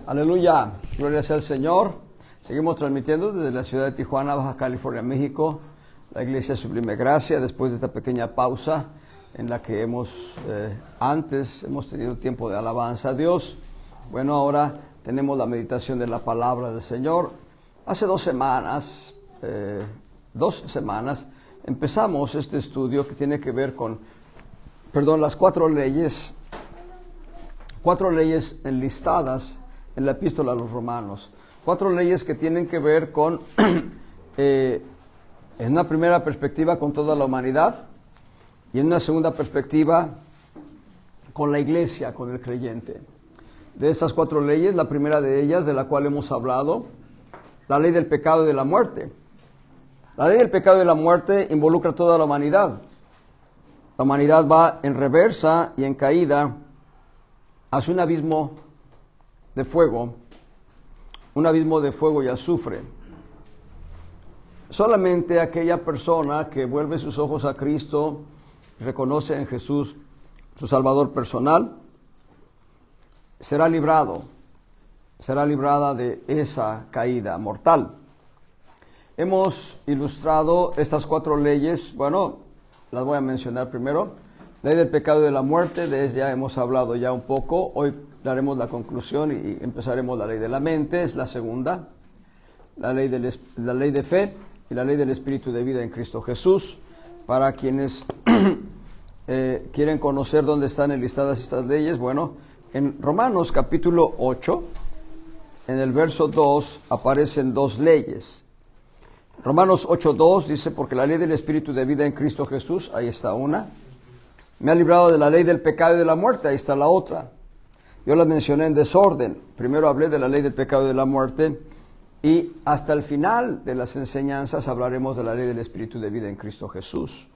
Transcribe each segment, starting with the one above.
Aleluya, gloria sea al Señor. Seguimos transmitiendo desde la ciudad de Tijuana, Baja California, México, la Iglesia Sublime Gracia, después de esta pequeña pausa en la que antes hemos tenido tiempo de alabanza a Dios. Bueno, ahora tenemos la meditación de la palabra del Señor. Hace 2 semanas, empezamos este estudio que tiene que ver con, las 4 leyes enlistadas en la epístola a los Romanos. 4 leyes que tienen que ver con, en una primera perspectiva, con toda la humanidad, y en una segunda perspectiva, con la iglesia, con el creyente. De estas 4 leyes, la primera de ellas, de la cual hemos hablado, la ley del pecado y de la muerte. La ley del pecado y de la muerte involucra a toda la humanidad. La humanidad va en reversa y en caída hacia un abismo de fuego y azufre. Solamente aquella persona que vuelve sus ojos a Cristo, reconoce en Jesús su Salvador personal, será librada de esa caída mortal. Hemos ilustrado estas 4 leyes, las voy a mencionar primero. Ley del pecado y de la muerte, de ella hemos hablado ya un poco. Hoy daremos la conclusión y empezaremos la ley de la mente, es la segunda. La ley de fe y la ley del espíritu de vida en Cristo Jesús. Para quienes quieren conocer dónde están enlistadas estas leyes, en Romanos capítulo 8, en el verso 2, aparecen 2 leyes. Romanos 8:2 dice, porque la ley del espíritu de vida en Cristo Jesús, ahí está una, me ha librado de la ley del pecado y de la muerte, ahí está la otra. Yo la mencioné en desorden. Primero hablé de la ley del pecado y de la muerte, y hasta el final de las enseñanzas hablaremos de la ley del espíritu de vida en Cristo Jesús.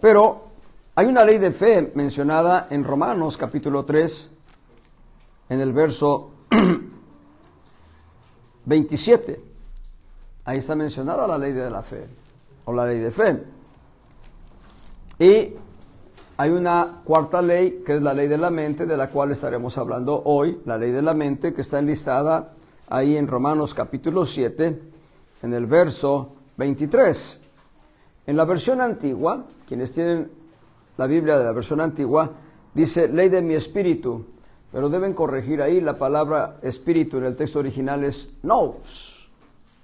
Pero hay una ley de fe mencionada en Romanos capítulo 3, en el verso 27. Ahí está mencionada la ley de la fe, o la ley de fe. Y hay una 4ª ley, que es la ley de la mente, de la cual estaremos hablando hoy, la ley de la mente, que está enlistada ahí en Romanos capítulo 7, en el verso 23. En la versión antigua, quienes tienen la Biblia de la versión antigua, dice ley de mi espíritu, pero deben corregir ahí, la palabra espíritu en el texto original es nous,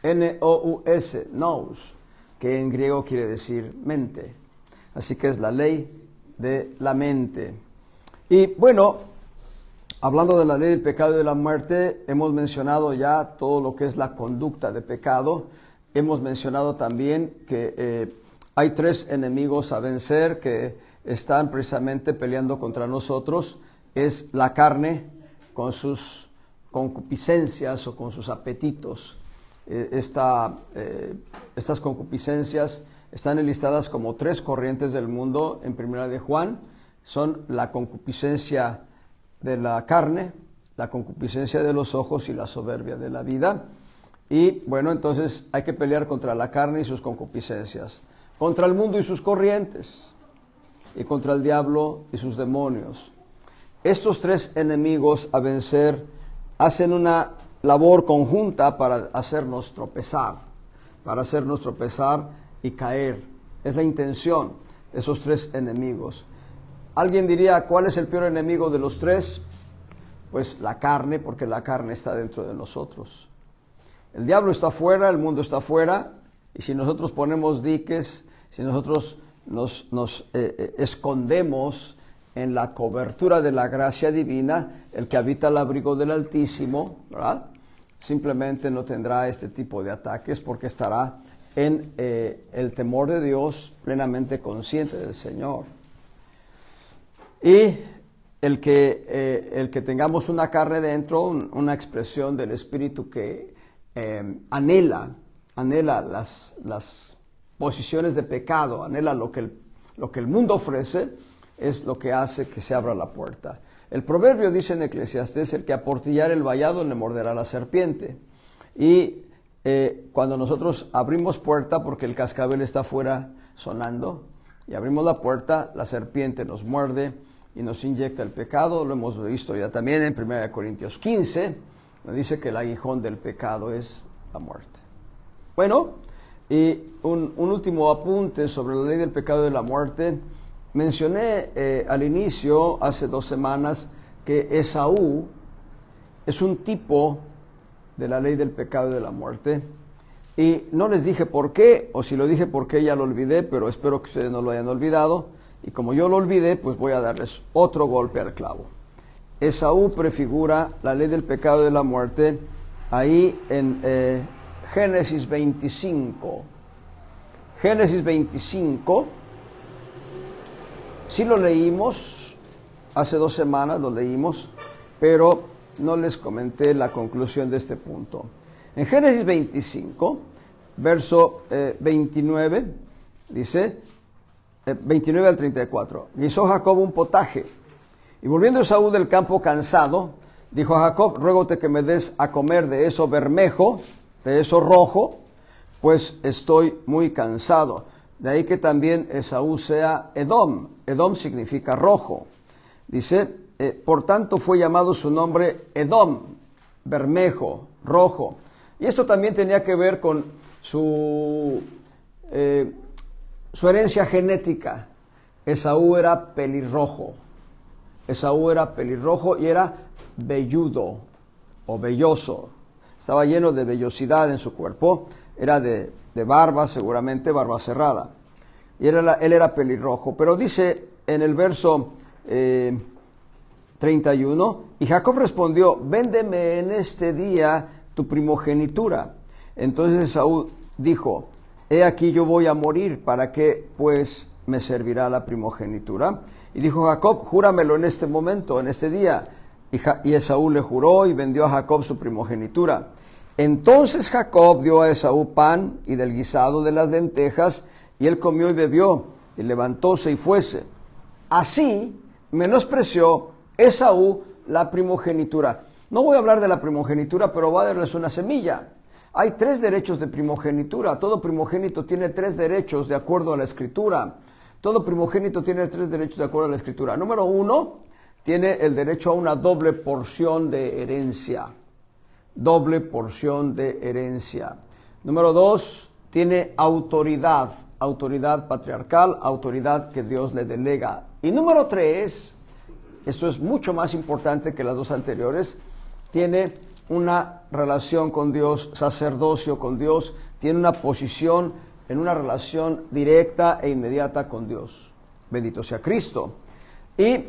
N-O-U-S, nous, que en griego quiere decir mente. Así que es la ley de la mente. Y hablando de la ley del pecado y de la muerte, hemos mencionado ya todo lo que es la conducta de pecado. Hemos mencionado también que hay 3 enemigos a vencer que están precisamente peleando contra nosotros. Es la carne con sus concupiscencias o con sus apetitos. Estas concupiscencias están enlistadas como 3 corrientes del mundo en Primera de Juan. Son la concupiscencia de la carne, la concupiscencia de los ojos y la soberbia de la vida. Y entonces hay que pelear contra la carne y sus concupiscencias, contra el mundo y sus corrientes, y contra el diablo y sus demonios. Estos 3 enemigos a vencer hacen una labor conjunta para hacernos tropezar y caer. Es la intención de esos 3 enemigos. Alguien diría, ¿cuál es el peor enemigo de los 3? Pues la carne, porque la carne está dentro de nosotros. El diablo está afuera, el mundo está afuera, y si nosotros ponemos diques, si nosotros nos escondemos en la cobertura de la gracia divina, el que habita al abrigo del Altísimo, ¿verdad?, simplemente no tendrá este tipo de ataques porque estará en el temor de Dios, plenamente consciente del Señor. Y el que tengamos una carne dentro, una expresión del espíritu que anhela las posiciones de pecado, anhela lo que el mundo ofrece, es lo que hace que se abra la puerta. El proverbio dice en Eclesiastés, el que aportillar el vallado le morderá la serpiente. Y cuando nosotros abrimos puerta, porque el cascabel está afuera sonando, y abrimos la puerta, la serpiente nos muerde y nos inyecta el pecado. Lo hemos visto ya también en 1 Corintios 15, Dice que el aguijón del pecado es la muerte. Bueno, y un último apunte sobre la ley del pecado y de la muerte. Mencioné al inicio, hace 2 semanas, que Esaú es un tipo de la ley del pecado y de la muerte. Y no les dije por qué, o si lo dije por qué ya lo olvidé, pero espero que ustedes no lo hayan olvidado. Y como yo lo olvidé, pues voy a darles otro golpe al clavo. Esaú prefigura la ley del pecado y de la muerte ahí en Génesis 25. Génesis 25, sí lo leímos, hace 2 semanas lo leímos, pero no les comenté la conclusión de este punto. En Génesis 25, verso 29, dice, 29 al 34, hizo Jacob un potaje, y volviendo Esaú del campo cansado, dijo a Jacob, ruégote que me des a comer de eso bermejo, de eso rojo, pues estoy muy cansado. De ahí que también Esaú sea Edom. Edom significa rojo. Dice, por tanto fue llamado su nombre Edom, bermejo, rojo. Y esto también tenía que ver con su herencia genética. Esaú era pelirrojo. Esaú era pelirrojo y era velludo o velloso. Estaba lleno de vellosidad en su cuerpo. Era de barba, seguramente, barba cerrada. Y él era pelirrojo. Pero dice en el verso 31, y Jacob respondió, véndeme en este día tu primogenitura. Entonces Esaú dijo, he aquí yo voy a morir, ¿para qué pues me servirá la primogenitura? Y dijo Jacob, júramelo en este momento, en este día. Y Esaú le juró y vendió a Jacob su primogenitura. Entonces Jacob dio a Esaú pan y del guisado de las lentejas, y él comió y bebió, y levantóse y fuese. Así menospreció Esaú la primogenitura. No voy a hablar de la primogenitura, pero voy a darles una semilla. Hay 3 derechos de primogenitura. Todo primogénito tiene 3 derechos de acuerdo a la Escritura. Todo primogénito tiene 3 derechos de acuerdo a la Escritura. Número 1, tiene el derecho a una doble porción de herencia. Doble porción de herencia. Número 2, tiene autoridad. Autoridad patriarcal, autoridad que Dios le delega. Y número 3, esto es mucho más importante que las 2 anteriores, tiene una relación con Dios, sacerdocio con Dios, tiene una posición en una relación directa e inmediata con Dios. Bendito sea Cristo. Y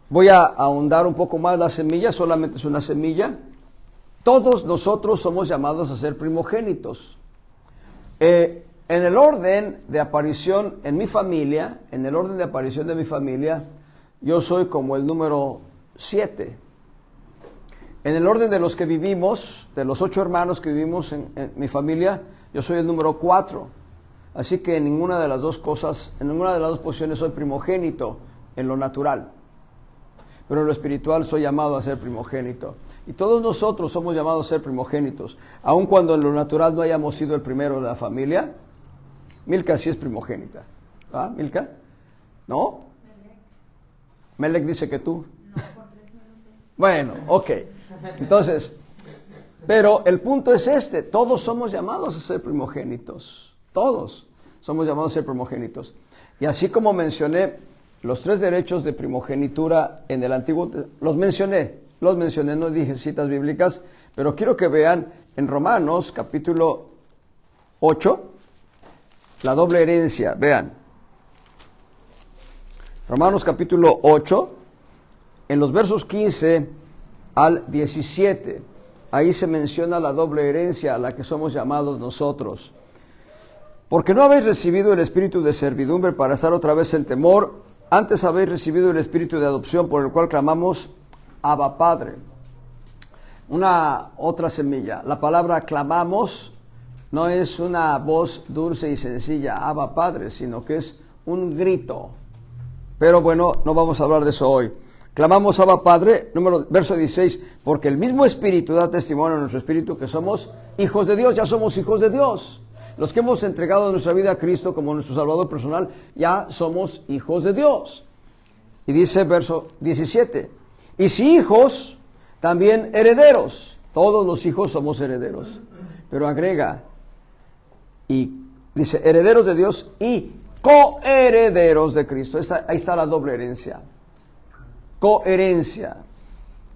voy a ahondar un poco más la semilla, solamente es una semilla. Todos nosotros somos llamados a ser primogénitos. En el orden de aparición en mi familia, yo soy como el número 7. En el orden de los que vivimos, de los 8 hermanos que vivimos en mi familia, yo soy el número 4. Así que en ninguna de las 2 cosas, en ninguna de las 2 posiciones soy primogénito en lo natural. Pero en lo espiritual soy llamado a ser primogénito. Y todos nosotros somos llamados a ser primogénitos. Aun cuando en lo natural no hayamos sido el primero de la familia. Milka sí es primogénita. ¿Ah, Milka? ¿No? Melec dice que tú. No, por 3 minutos. Bueno, ok. Entonces, pero el punto es este. Todos somos llamados a ser primogénitos. Todos somos llamados a ser primogénitos. Y así como mencioné los 3 derechos de primogenitura en el Antiguo, los mencioné, no dije citas bíblicas, pero quiero que vean en Romanos capítulo 8, la doble herencia, vean. Romanos capítulo 8, en los versos 15 al 17, ahí se menciona la doble herencia a la que somos llamados nosotros. Porque no habéis recibido el espíritu de servidumbre para estar otra vez en temor, antes habéis recibido el espíritu de adopción por el cual clamamos, Abba Padre. Una otra semilla. La palabra clamamos no es una voz dulce y sencilla, Abba Padre, sino que es un grito. Pero bueno, no vamos a hablar de eso hoy. Clamamos Abba Padre, verso 16, porque el mismo Espíritu da testimonio a nuestro espíritu que somos hijos de Dios, ya somos hijos de Dios. Los que hemos entregado nuestra vida a Cristo como nuestro Salvador personal, ya somos hijos de Dios. Y dice verso 17, y si hijos, también herederos, Todos los hijos somos herederos. Pero agrega, y dice, herederos de Dios y coherederos de Cristo. Ahí está la doble herencia. Coherencia,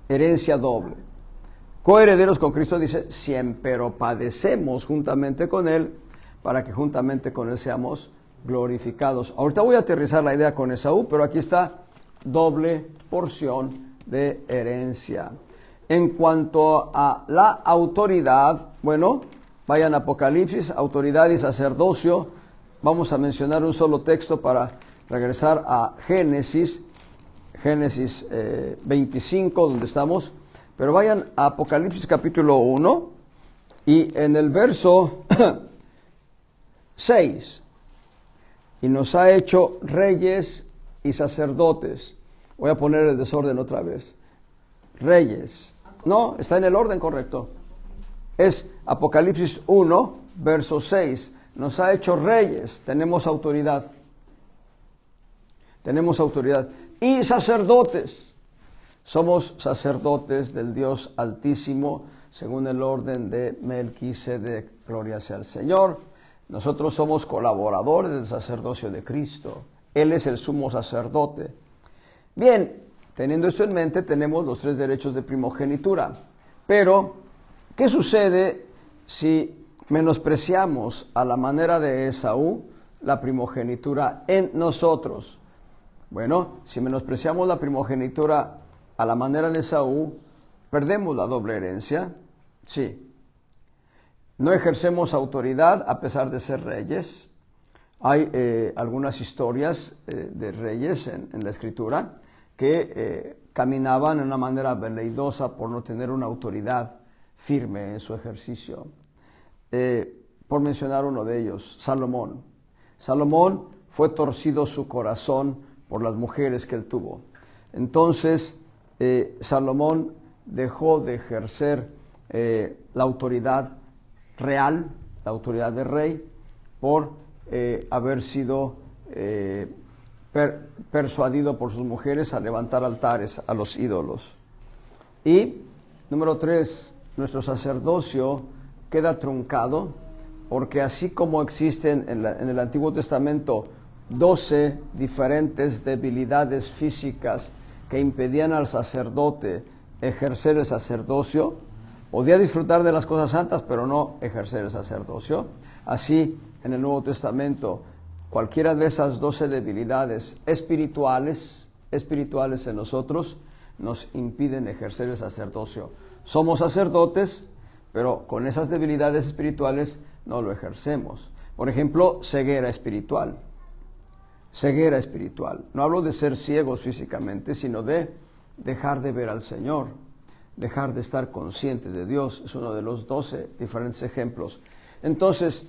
herencia doble. Coherederos con Cristo, dice, siempre padecemos juntamente con Él, para que juntamente con Él seamos glorificados. Ahorita voy a aterrizar la idea con Esaú, pero aquí está doble porción de herencia. En cuanto a la autoridad, bueno, vayan a Apocalipsis, autoridad y sacerdocio. Vamos a mencionar un solo texto para regresar a Génesis 25, donde estamos. Pero vayan a Apocalipsis capítulo 1 y en el verso 6. Y nos ha hecho reyes y sacerdotes. Voy a poner el desorden otra vez. Reyes. No, está en el orden correcto. Es Apocalipsis 1, verso 6. Nos ha hecho reyes. Tenemos autoridad. Tenemos autoridad. Y sacerdotes. Somos sacerdotes del Dios Altísimo, según el orden de Melquisedec. Gloria sea al Señor. Nosotros somos colaboradores del sacerdocio de Cristo. Él es el sumo sacerdote. Bien, teniendo esto en mente, tenemos los 3 derechos de primogenitura. Pero, ¿qué sucede si menospreciamos a la manera de Esaú la primogenitura en nosotros? Bueno, si menospreciamos la primogenitura a la manera de Esaú, ¿perdemos la doble herencia? Sí. No ejercemos autoridad a pesar de ser reyes. Hay algunas historias de reyes en la Escritura que caminaban de una manera veleidosa por no tener una autoridad firme en su ejercicio. Por mencionar uno de ellos, Salomón. Salomón fue torcido su corazón por las mujeres que él tuvo. Entonces, Salomón dejó de ejercer la autoridad real, la autoridad de rey, por haber sido persuadido por sus mujeres a levantar altares a los ídolos. Y, número 3, nuestro sacerdocio queda truncado, porque así como existen en el Antiguo Testamento 12 diferentes debilidades físicas que impedían al sacerdote ejercer el sacerdocio, podía disfrutar de las cosas santas, pero no ejercer el sacerdocio. Así, en el Nuevo Testamento, cualquiera de esas 12 debilidades espirituales en nosotros, nos impiden ejercer el sacerdocio. Somos sacerdotes, pero con esas debilidades espirituales no lo ejercemos. Por ejemplo, ceguera espiritual. Ceguera espiritual. No hablo de ser ciegos físicamente, sino de dejar de ver al Señor. Dejar de estar conscientes de Dios. Es uno de los 12 diferentes ejemplos. Entonces,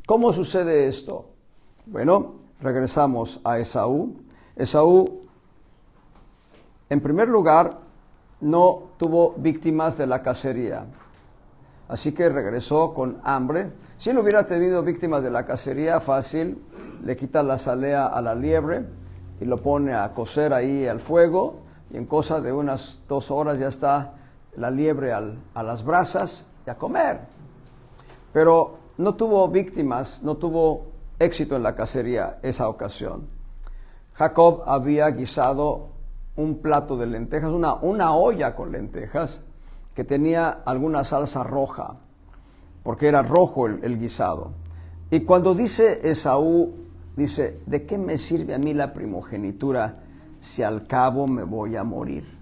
¿cómo sucede esto? Bueno, regresamos a Esaú. Esaú, en primer lugar, no tuvo víctimas de la cacería. Así que regresó con hambre. Si él hubiera tenido víctimas de la cacería, fácil, le quita la salea a la liebre y lo pone a cocer ahí al fuego, y en cosa de unas 2 horas ya está la liebre a las brasas y a comer. Pero no tuvo víctimas, no tuvo éxito en la cacería esa ocasión. Jacob había guisado un plato de lentejas, una olla con lentejas que tenía alguna salsa roja, porque era rojo el guisado. Y cuando dice Esaú, dice, ¿de qué me sirve a mí la primogenitura si al cabo me voy a morir?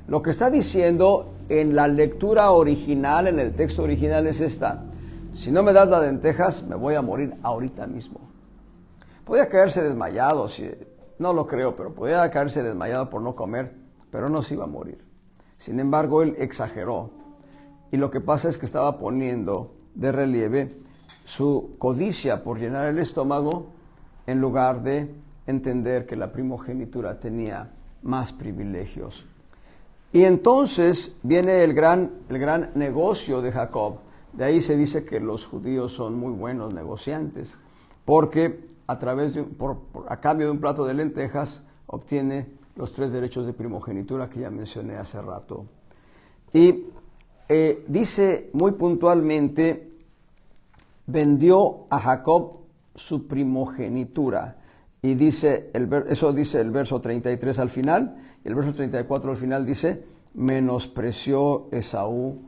Lo que está diciendo en la lectura original, en el texto original, es esta: si no me das las lentejas, me voy a morir ahorita mismo. Podía caerse desmayado, no lo creo, pero podía caerse desmayado por no comer, pero no se iba a morir. Sin embargo, él exageró. Y lo que pasa es que estaba poniendo de relieve su codicia por llenar el estómago, en lugar de entender que la primogenitura tenía más privilegios. Y entonces viene el gran negocio de Jacob. De ahí se dice que los judíos son muy buenos negociantes, porque a cambio de un plato de lentejas obtiene los 3 derechos de primogenitura que ya mencioné hace rato. Y dice muy puntualmente, vendió a Jacob su primogenitura. Y dice, eso dice el verso 33 al final, y el verso 34 al final dice, menospreció Esaú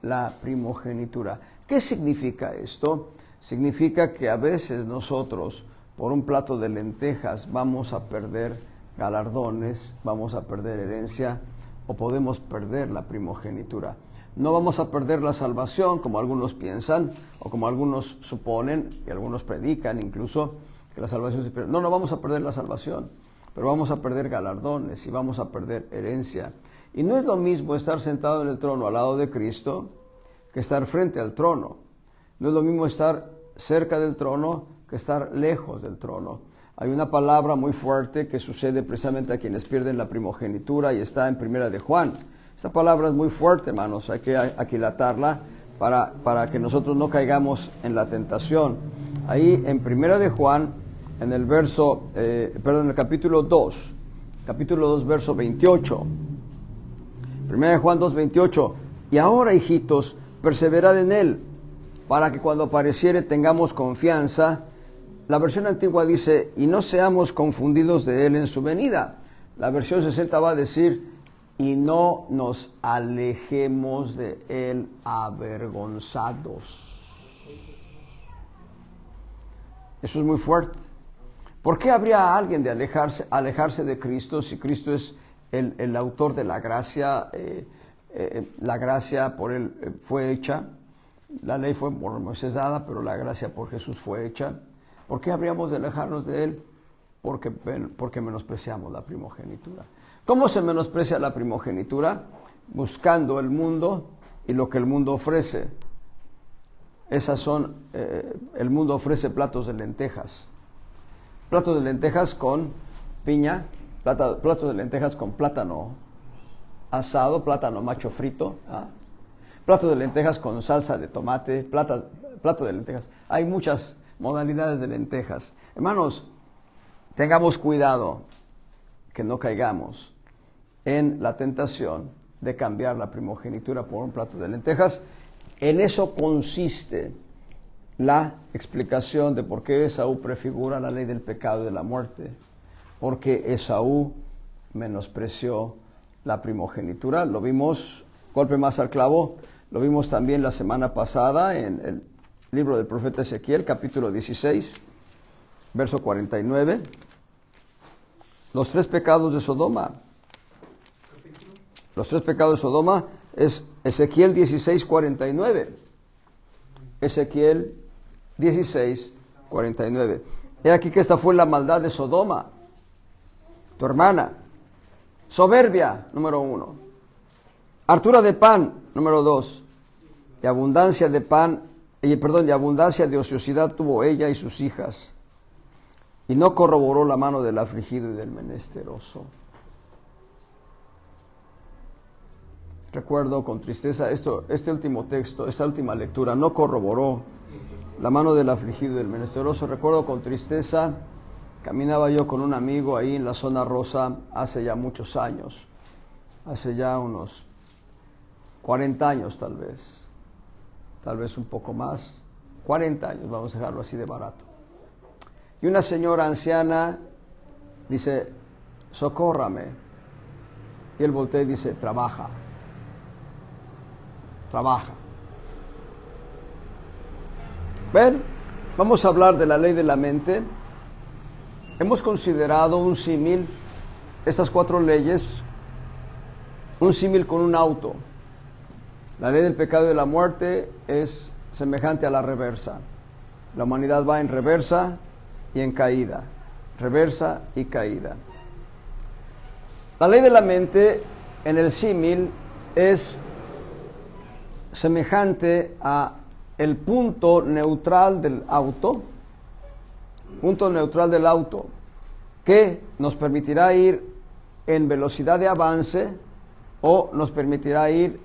la primogenitura. ¿Qué significa esto? Significa que a veces nosotros, por un plato de lentejas, vamos a perder galardones, vamos a perder herencia, o podemos perder la primogenitura. No vamos a perder la salvación, como algunos piensan, o como algunos suponen, y algunos predican incluso, que la salvación se pierde. No vamos a perder la salvación, pero vamos a perder galardones y vamos a perder herencia. Y no es lo mismo estar sentado en el trono al lado de Cristo que estar frente al trono. No es lo mismo estar cerca del trono que estar lejos del trono. Hay una palabra muy fuerte que sucede precisamente a quienes pierden la primogenitura y está en Primera de Juan. Esta palabra es muy fuerte, hermanos, hay que aquilatarla para que nosotros no caigamos en la tentación. Ahí en Primera de Juan, en el el capítulo 2, verso 28. Primera de Juan 2, 28. Y ahora, hijitos, perseverad en él, para que cuando apareciere tengamos confianza. La versión antigua dice, y no seamos confundidos de él en su venida. La versión 60 va a decir, y no nos alejemos de él avergonzados. Eso es muy fuerte. ¿Por qué habría alguien de alejarse de Cristo si Cristo es el autor de la gracia? La gracia por él fue hecha. La ley fue por Moisés dada, pero la gracia por Jesús fue hecha. ¿Por qué habríamos de alejarnos de él? Porque menospreciamos la primogenitura. ¿Cómo se menosprecia la primogenitura? Buscando el mundo y lo que el mundo ofrece. El mundo ofrece platos de lentejas. Platos de lentejas con piña, platos de lentejas con plátano asado, plátano macho frito, platos de lentejas con salsa de tomate, plato de lentejas. Hay muchas modalidades de lentejas. Hermanos, tengamos cuidado que no caigamos en la tentación de cambiar la primogenitura por un plato de lentejas. En eso consiste la explicación de por qué Esaú prefigura la ley del pecado y de la muerte. Porque Esaú menospreció la primogenitura. Lo vimos, golpe más al clavo, lo vimos también la semana pasada en el libro del profeta Ezequiel, capítulo 16, verso 49. Los tres pecados de Sodoma. Los tres pecados de Sodoma es Ezequiel 16, 49. Ezequiel 16, 49. He aquí que esta fue la maldad de Sodoma, tu hermana. Soberbia, número 1. Hartura de pan, número 2. Y abundancia de pan, y abundancia de ociosidad tuvo ella y sus hijas. Y no corroboró la mano del afligido y del menesteroso. Recuerdo con tristeza este último texto, esta última lectura, no corroboró la mano del afligido y del menesteroso. Recuerdo con tristeza, caminaba yo con un amigo ahí en la zona rosa hace ya muchos años, hace ya unos 40 años tal vez un poco más, 40 años, vamos a dejarlo así de barato. Y una señora anciana dice, socórrame. Y él voltea y dice, trabaja. Ven, vamos a hablar de la ley de la mente. Hemos considerado un símil, estas 4 leyes, un símil con un auto. La ley del pecado y de la muerte es semejante a la reversa. La humanidad va en reversa y en caída. Reversa y caída. La ley de la mente en el símil es semejante a el punto neutral del auto, que nos permitirá ir en velocidad de avance o nos permitirá ir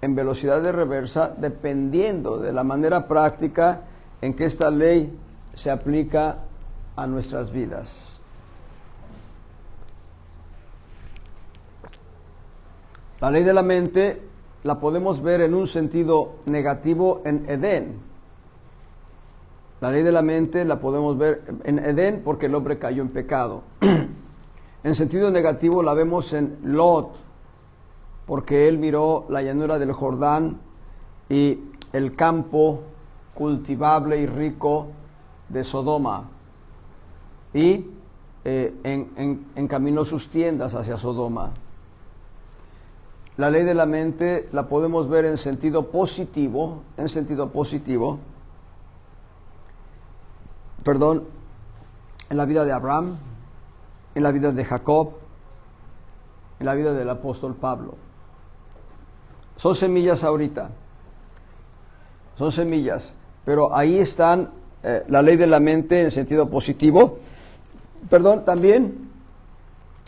en velocidad de reversa, dependiendo de la manera práctica en que esta ley se aplica a nuestras vidas. La ley de la mente la podemos ver en un sentido negativo en Edén. La ley de la mente la podemos ver en Edén porque el hombre cayó en pecado. En sentido negativo la vemos en Lot, porque él miró la llanura del Jordán y el campo cultivable y rico de Sodoma y encaminó sus tiendas hacia Sodoma. La ley de la mente la podemos ver en sentido positivo, en la vida de Abraham, en la vida de Jacob, en la vida del apóstol Pablo. Son semillas ahorita, son semillas, pero ahí están la ley de la mente en sentido positivo. También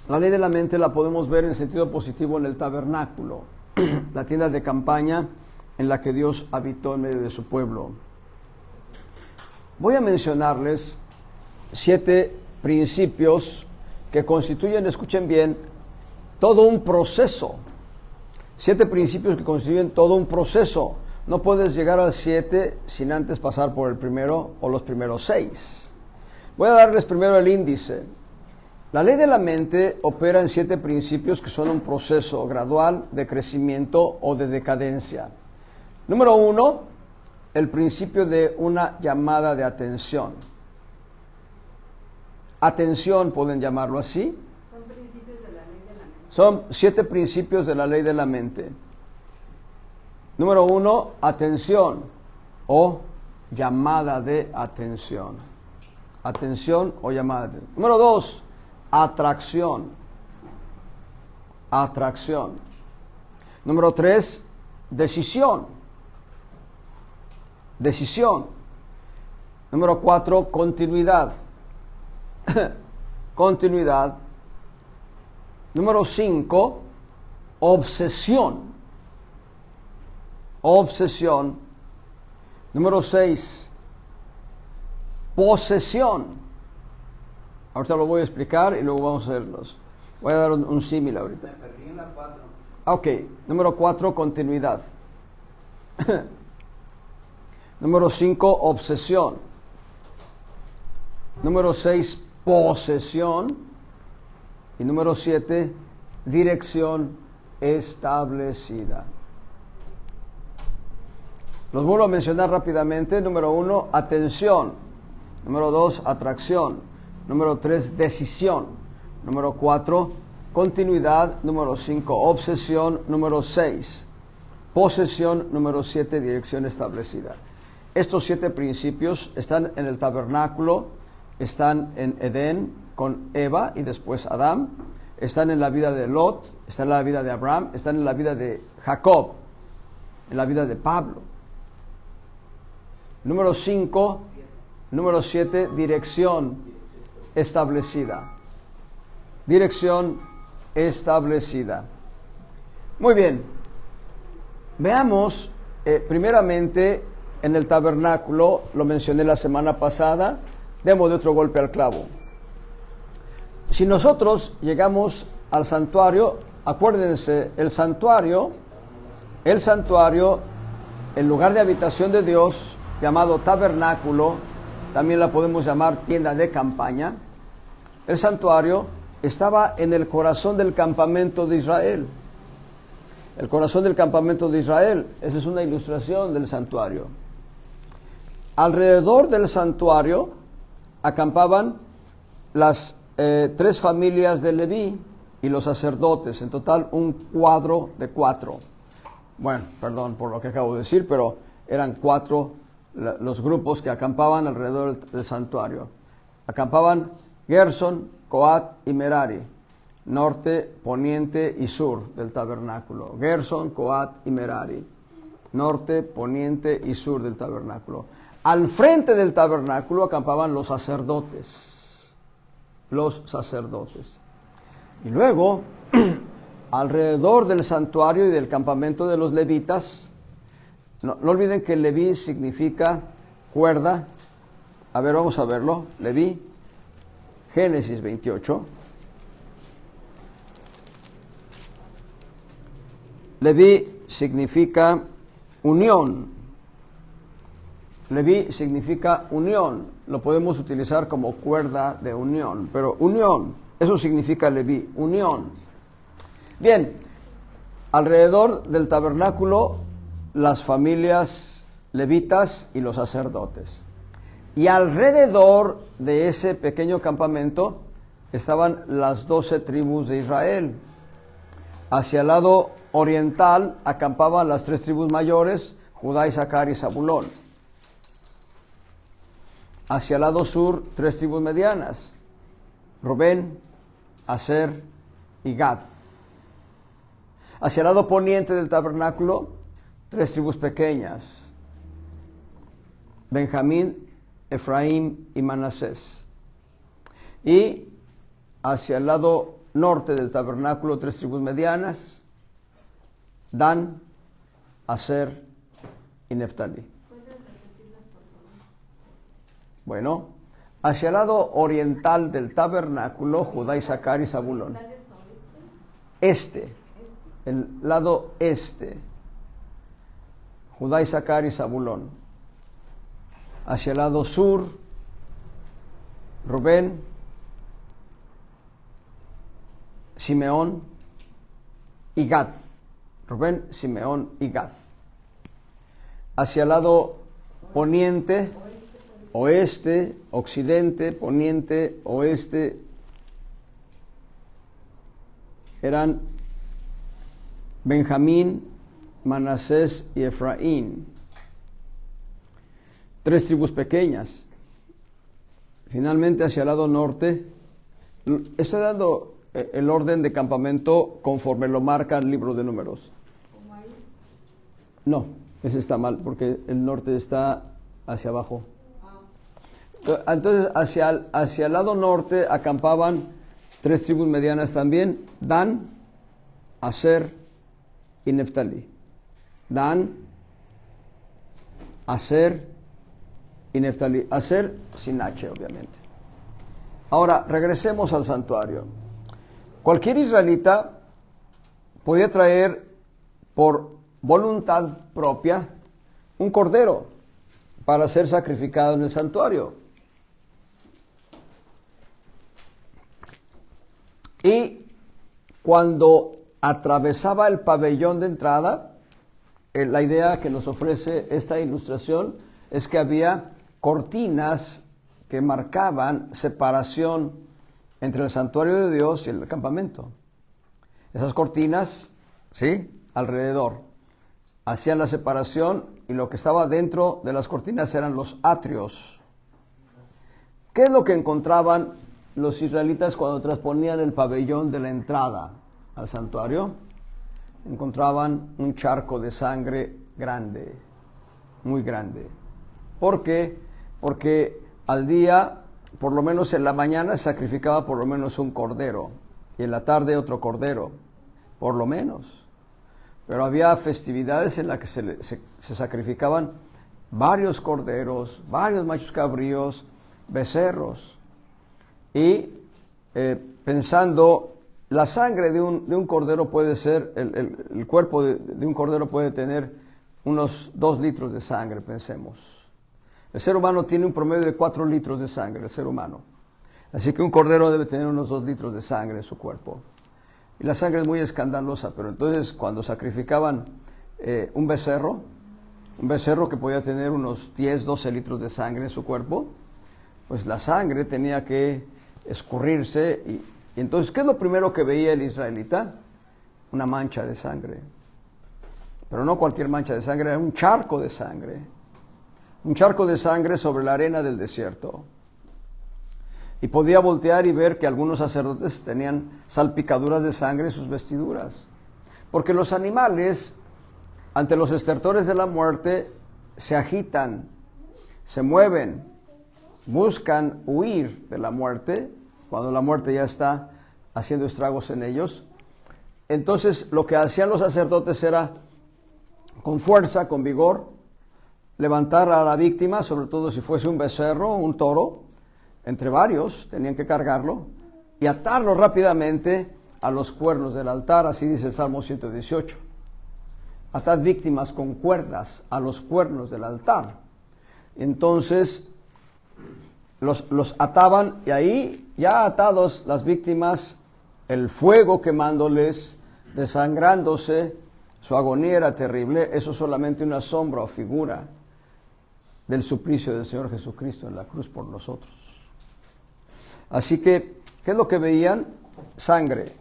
la ley de la mente la podemos ver en sentido positivo en el tabernáculo, la tienda de campaña en la que Dios habitó en medio de su pueblo. Voy a mencionarles 7 principios que constituyen, escuchen bien, todo un proceso. 7 principios que constituyen todo un proceso. No puedes llegar al 7 sin antes pasar por el primero o los primeros 6. Voy a darles primero el índice. La ley de la mente opera en 7 principios que son un proceso gradual de crecimiento o de decadencia. Número 1, el principio de una llamada de atención. Atención, pueden llamarlo así. Son principios de la ley de la mente. Son 7 principios de la ley de la mente. Número 1, atención o llamada de atención. Atención o llamada de atención. Número 2, atracción. Atracción. Número 3, decisión. Decisión. Número 4, continuidad. Continuidad. Número 5, obsesión. Obsesión. Número 6, posesión. Ahorita lo voy a explicar y luego vamos a hacerlos. Voy a dar un símil ahorita. Me perdí en la 4. Ok, número 4, continuidad. Número 5, obsesión. Número 6, posesión. Y número 7, dirección establecida. Los vuelvo a mencionar rápidamente. Número 1, atención. Número 2, atracción. Número 3, decisión. Número 4, continuidad. Número 5, obsesión. Número 6, posesión. Número 7, dirección establecida. Estos 7 principios están en el tabernáculo, están en Edén con Eva y después Adán, están en la vida de Lot, están en la vida de Abraham, están en la vida de Jacob, en la vida de Pablo. Número 5, número 7, dirección establecida. Dirección establecida. Muy bien. Veamos, primeramente, en el tabernáculo, lo mencioné la semana pasada, demos de otro golpe al clavo. Si nosotros llegamos al santuario, acuérdense, el santuario, el lugar de habitación de Dios, llamado tabernáculo, también la podemos llamar tienda de campaña. El santuario estaba en el corazón del campamento de Israel. El corazón del campamento de Israel, esa es una ilustración del santuario. Alrededor del santuario acampaban las 3 familias de Leví y los sacerdotes, en total un cuadro de 4. Bueno, perdón por lo que acabo de decir, pero eran 4 los grupos que acampaban alrededor del santuario. Acampaban Gerson, Coat y Merari, norte, poniente y sur del tabernáculo. Gerson, Coat y Merari, norte, poniente y sur del tabernáculo. Al frente del tabernáculo acampaban los sacerdotes. Los sacerdotes. Y luego, alrededor del santuario y del campamento de los levitas, no olviden que Leví significa cuerda. A ver, vamos a verlo. Leví, Génesis 28. Leví significa unión. Leví significa unión. Lo podemos utilizar como cuerda de unión, pero unión, eso significa Leví, unión. Bien, alrededor del tabernáculo, las familias levitas y los sacerdotes. Y alrededor de ese pequeño campamento estaban las 12 tribus de Israel. Hacia el lado oriental acampaban las 3 tribus mayores, Judá, Isaacar y Zabulón. Hacia el lado sur, 3 tribus medianas, Rubén, Aser y Gad. Hacia el lado poniente del tabernáculo, 3 tribus pequeñas, Benjamín, Efraín y Manasés. Y hacia el lado norte del tabernáculo, 3 tribus medianas, Dan, Aser y Neftalí. Bueno, hacia el lado oriental del tabernáculo, Judá, Isaacar y Zabulón. El lado este, Judá, Isaacar y Zabulón. Hacia el lado sur, Rubén, Simeón y Gad. Rubén, Simeón y Gad. Hacia el lado poniente, oeste, occidente, poniente, oeste, eran Benjamín, Manasés y Efraín. 3 tribus pequeñas. Finalmente, hacia el lado norte, estoy dando el orden de campamento conforme lo marca el libro de Números. No, ese está mal, porque el norte está hacia abajo. Entonces, hacia el lado norte acampaban 3 tribus medianas también, Dan, Aser y Neftalí. Dan, Aser y Neftalí. Aser sin H, obviamente. Ahora, regresemos al santuario. Cualquier israelita podía traer por voluntad propia un cordero para ser sacrificado en el santuario. Y cuando atravesaba el pabellón de entrada, la idea que nos ofrece esta ilustración es que había cortinas que marcaban separación entre el santuario de Dios y el campamento. Esas cortinas, ¿sí?, alrededor, hacían la separación, y lo que estaba dentro de las cortinas eran los atrios. ¿Qué es lo que encontraban los israelitas cuando trasponían el pabellón de la entrada al santuario? Encontraban un charco de sangre grande, muy grande. ¿Por qué? Porque al día, por lo menos en la mañana, se sacrificaba por lo menos un cordero, y en la tarde otro cordero, por lo menos. Pero había festividades en las que se sacrificaban varios corderos, varios machos cabríos, becerros. Y pensando, la sangre de un cordero puede ser, el cuerpo de un cordero puede tener unos 2 litros de sangre, pensemos. El ser humano tiene un promedio de 4 litros de sangre, el ser humano. Así que un cordero debe tener unos 2 litros de sangre en su cuerpo. Y la sangre es muy escandalosa, pero entonces cuando sacrificaban un becerro que podía tener unos 10, 12 litros de sangre en su cuerpo, pues la sangre tenía que escurrirse. Y entonces, ¿qué es lo primero que veía el israelita? Una mancha de sangre. Pero no cualquier mancha de sangre, era un charco de sangre. Un charco de sangre sobre la arena del desierto. Y podía voltear y ver que algunos sacerdotes tenían salpicaduras de sangre en sus vestiduras. Porque los animales, ante los estertores de la muerte, se agitan, se mueven, buscan huir de la muerte, cuando la muerte ya está haciendo estragos en ellos. Entonces, lo que hacían los sacerdotes era, con fuerza, con vigor, levantar a la víctima, sobre todo si fuese un becerro o un toro, entre varios, tenían que cargarlo, y atarlo rápidamente a los cuernos del altar, así dice el Salmo 118. atad víctimas con cuerdas a los cuernos del altar. Entonces los ataban y ahí ya atados las víctimas, el fuego quemándoles, desangrándose, su agonía era terrible. Eso es solamente una sombra o figura del suplicio del Señor Jesucristo en la cruz por nosotros. Así que, ¿qué es lo que veían? Sangre.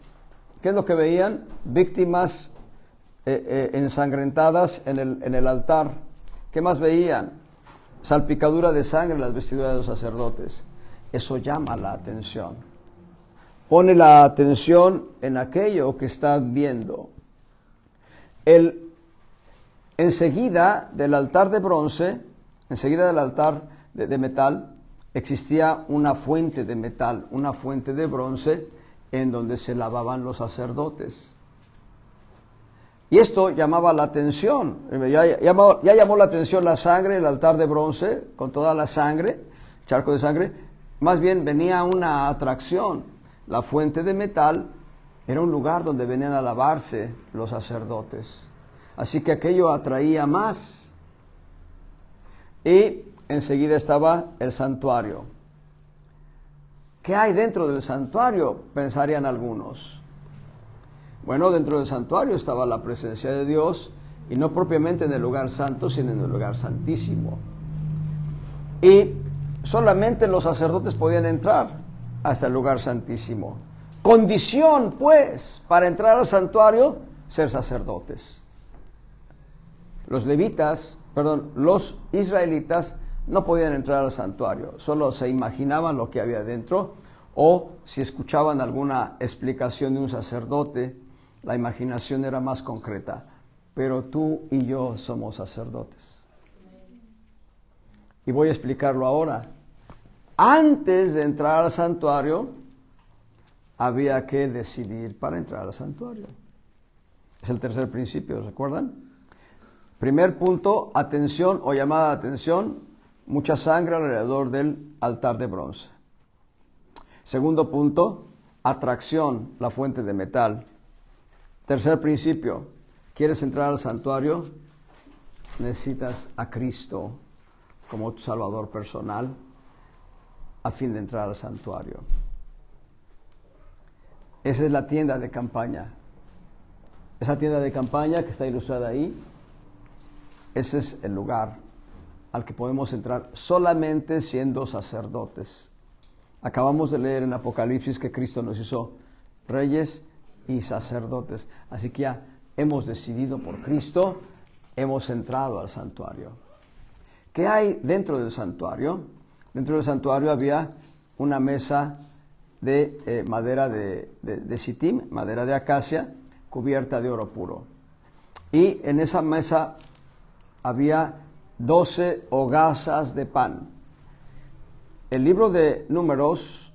¿Qué es lo que veían? Víctimas ensangrentadas en el altar. ¿Qué más veían? Salpicadura de sangre en las vestiduras de los sacerdotes. Eso llama la atención. Pone la atención en aquello que están viendo. Enseguida del altar de bronce, enseguida del altar de metal, existía una fuente de metal, una fuente de bronce, en donde se lavaban los sacerdotes. Y esto llamaba la atención. Ya llamó la atención la sangre, el altar de bronce, con toda la sangre, charco de sangre. Más bien venía una atracción. La fuente de metal era un lugar donde venían a lavarse los sacerdotes. Así que aquello atraía más. Y enseguida estaba el santuario. ¿Qué hay dentro del santuario? Pensarían algunos. Bueno, dentro del santuario estaba la presencia de Dios, y no propiamente en el lugar santo, sino en el lugar santísimo. Y solamente los sacerdotes podían entrar hasta el lugar santísimo. Condición, pues, para entrar al santuario, ser sacerdotes. Los israelitas no podían entrar al santuario, solo se imaginaban lo que había dentro, o si escuchaban alguna explicación de un sacerdote, la imaginación era más concreta. Pero tú y yo somos sacerdotes. Y voy a explicarlo ahora. Antes de entrar al santuario, había que decidir para entrar al santuario. Es el tercer principio, ¿recuerdan? Primer punto, atención o llamada de atención, mucha sangre alrededor del altar de bronce. Segundo punto, atracción, la fuente de metal. Tercer principio, ¿quieres entrar al santuario? Necesitas a Cristo como tu Salvador personal a fin de entrar al santuario. Esa es la tienda de campaña. Esa tienda de campaña que está ilustrada ahí, ese es el lugar al que podemos entrar solamente siendo sacerdotes. Acabamos de leer en Apocalipsis que Cristo nos hizo reyes y sacerdotes. Así que ya hemos decidido por Cristo, hemos entrado al santuario. ¿Qué hay dentro del santuario? Dentro del santuario había una mesa de madera de sitim, madera de acacia, cubierta de oro puro. Y en esa mesa había 12 hogazas de pan. El libro de Números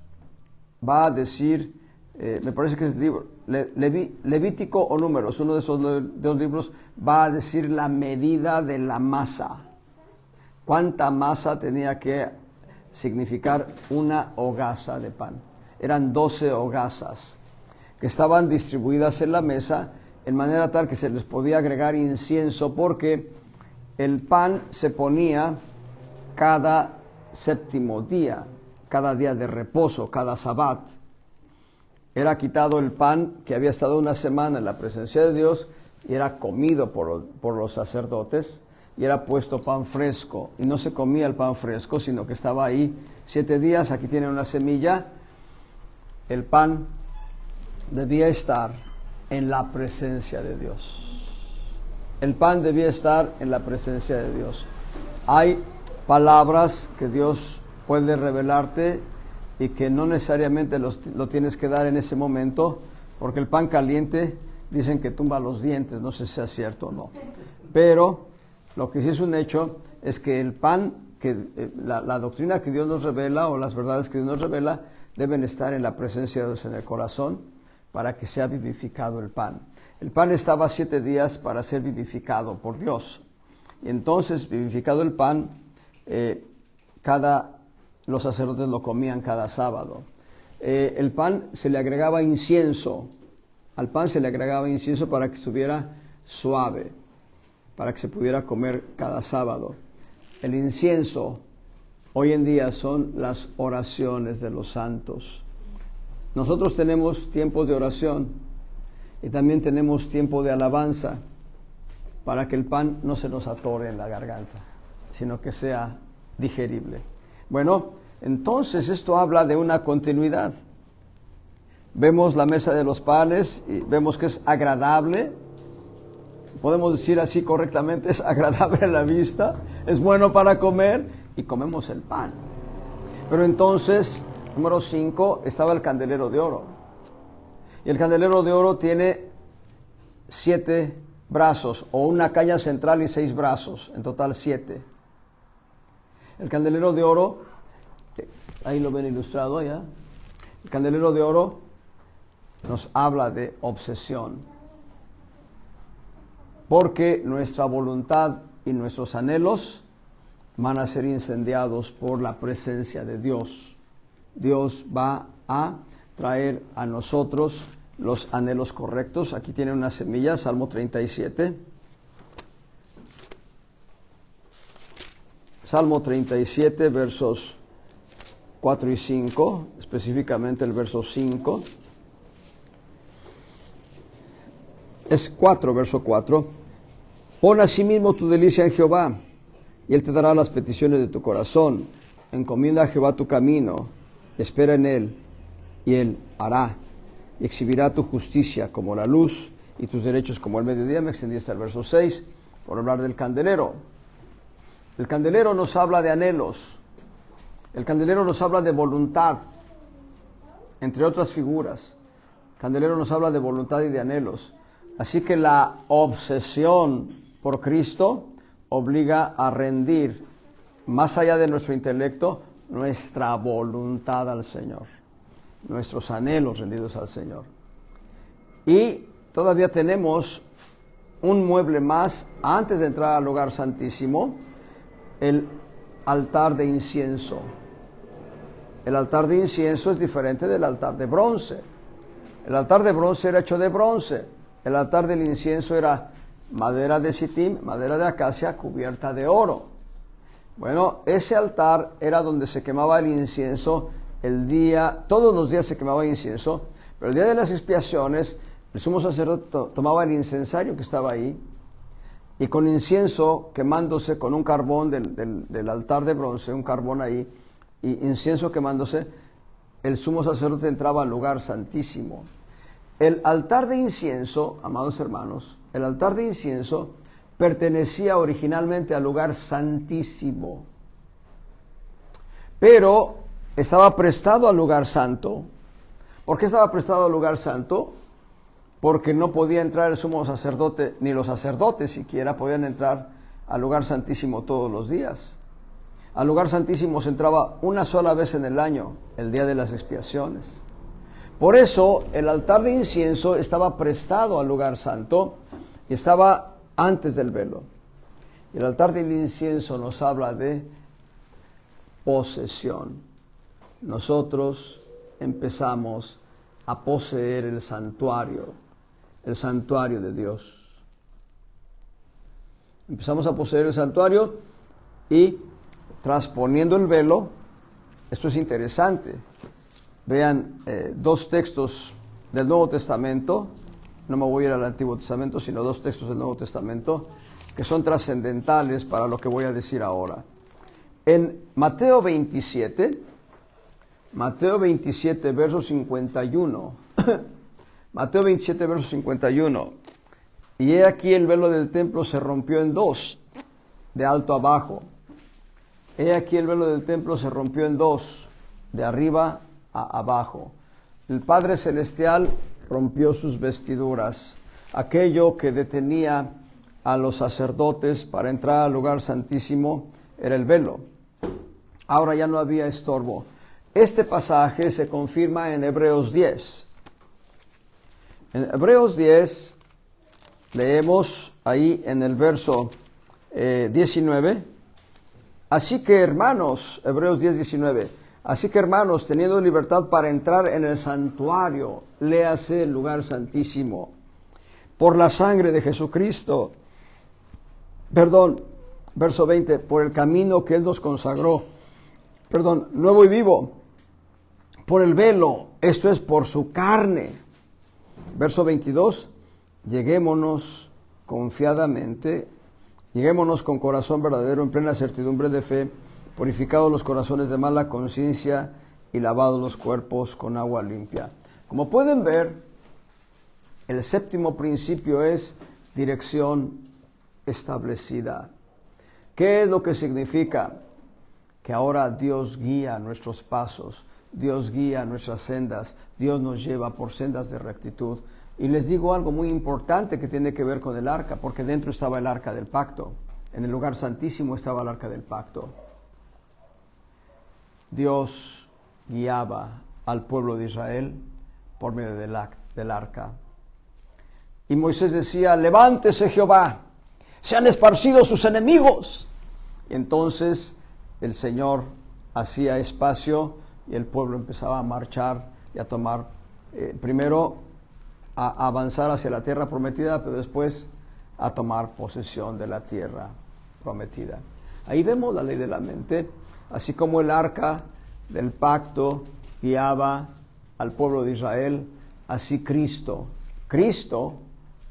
va a decir, me parece que es el libro, Levítico o Números, uno de esos dos libros va a decir la medida de la masa. ¿Cuánta masa tenía que significar una hogaza de pan? Eran 12 hogazas que estaban distribuidas en la mesa en manera tal que se les podía agregar incienso, porque el pan se ponía cada séptimo día, cada día de reposo, cada sabbat. Era quitado el pan que había estado una semana en la presencia de Dios y era comido por los sacerdotes, y era puesto pan fresco, y no se comía el pan fresco, sino que estaba ahí 7 días. Aquí tiene una semilla. El pan debía estar en la presencia de Dios. El pan debía estar en la presencia de Dios. Hay palabras que Dios puede revelarte y que no necesariamente lo tienes que dar en ese momento, porque el pan caliente dicen que tumba los dientes, no sé si es cierto o no. Pero lo que sí es un hecho es que el pan, la doctrina que Dios nos revela, o las verdades que Dios nos revela, deben estar en la presencia de Dios en el corazón para que sea vivificado el pan. El pan estaba 7 días para ser vivificado por Dios. Y entonces, vivificado el pan, los sacerdotes lo comían cada sábado. El pan se le agregaba incienso. Al pan se le agregaba incienso para que estuviera suave. para que se pudiera comer cada sábado. El incienso hoy en día son las oraciones de los santos. Nosotros tenemos tiempos de oración y también tenemos tiempo de alabanza para que el pan no se nos atore en la garganta, sino que sea digerible. Bueno, entonces esto habla de una continuidad. Vemos la mesa de los panes y vemos que es agradable. Podemos decir así correctamente, es agradable a la vista, es bueno para comer y comemos el pan. Pero entonces, número 5, estaba el candelero de oro. Y el candelero de oro tiene 7 brazos, o una caña central y 6 brazos, en total 7. El candelero de oro, ahí lo ven ilustrado ya. El candelero de oro nos habla de obsesión, porque nuestra voluntad y nuestros anhelos van a ser incendiados por la presencia de Dios. Dios va a traer a nosotros los anhelos correctos. Aquí tiene una semilla, Salmo 37. Salmo 37, versos 4 y 5, específicamente el verso 5. Es 4, verso 4. Pon asimismo tu delicia en Jehová, y Él te dará las peticiones de tu corazón. Encomienda a Jehová tu camino, espera en Él, y Él hará, y exhibirá tu justicia como la luz, y tus derechos como el mediodía. Me extendí hasta el verso 6, por hablar del candelero. El candelero nos habla de anhelos. El candelero nos habla de voluntad, entre otras figuras. El candelero nos habla de voluntad y de anhelos. Así que la obsesión por Cristo obliga a rendir, más allá de nuestro intelecto, nuestra voluntad al Señor, nuestros anhelos rendidos al Señor. Y todavía tenemos un mueble más antes de entrar al lugar santísimo, el altar de incienso. El altar de incienso es diferente del altar de bronce. El altar de bronce era hecho de bronce. El altar del incienso era madera de sitim, madera de acacia cubierta de oro. Bueno, ese altar era donde se quemaba el incienso todos los días se quemaba incienso, pero el día de las expiaciones, el sumo sacerdote tomaba el incensario que estaba ahí, y con incienso quemándose con un carbón del altar de bronce, un carbón ahí, y incienso quemándose, el sumo sacerdote entraba al lugar santísimo. El altar de incienso, amados hermanos, el altar de incienso pertenecía originalmente al lugar santísimo, pero estaba prestado al lugar santo. ¿Por qué estaba prestado al lugar santo? Porque no podía entrar el sumo sacerdote, ni los sacerdotes siquiera podían entrar al lugar santísimo todos los días. Al lugar santísimo se entraba una sola vez en el año, el día de las expiaciones. Por eso el altar de incienso estaba prestado al lugar santo y estaba antes del velo. El altar del incienso nos habla de posesión. Nosotros empezamos a poseer el santuario de Dios. Empezamos a poseer el santuario y trasponiendo el velo, esto es interesante. Vean 2 textos del Nuevo Testamento, no me voy a ir al Antiguo Testamento, sino 2 textos del Nuevo Testamento que son trascendentales para lo que voy a decir ahora. En Mateo 27, verso 51, Mateo 27, verso 51, y he aquí el velo del templo se rompió en 2, de alto a abajo. He aquí el velo del templo se rompió en 2, de arriba a abajo. El Padre Celestial rompió sus vestiduras. Aquello que detenía a los sacerdotes para entrar al lugar santísimo era el velo. Ahora ya no había estorbo. Este pasaje se confirma en Hebreos 10. En Hebreos 10 leemos ahí en el verso 19. Así que hermanos, Hebreos 10, 19. Así que hermanos, teniendo libertad para entrar en el santuario, léase el lugar santísimo, por la sangre de Jesucristo, verso 20, por el camino que Él nos consagró, nuevo y vivo, por el velo, esto es por su carne. Verso 22, lleguémonos confiadamente, lleguémonos con corazón verdadero, en plena certidumbre de fe, purificados los corazones de mala conciencia y lavados los cuerpos con agua limpia. Como pueden ver, el séptimo principio es dirección establecida. ¿Qué es lo que significa? Que ahora Dios guía nuestros pasos, Dios guía nuestras sendas, Dios nos lleva por sendas de rectitud. Y les digo algo muy importante que tiene que ver con el arca, porque dentro estaba el arca del pacto, en el lugar santísimo estaba el arca del pacto. Dios guiaba al pueblo de Israel por medio del arca. Y Moisés decía, levántese Jehová, sean esparcidos sus enemigos. Y entonces el Señor hacía espacio y el pueblo empezaba a marchar y a tomar, primero a avanzar hacia la tierra prometida, pero después a tomar posesión de la tierra prometida. Ahí vemos la ley de la mente, así como el arca del pacto guiaba al pueblo de Israel, así Cristo,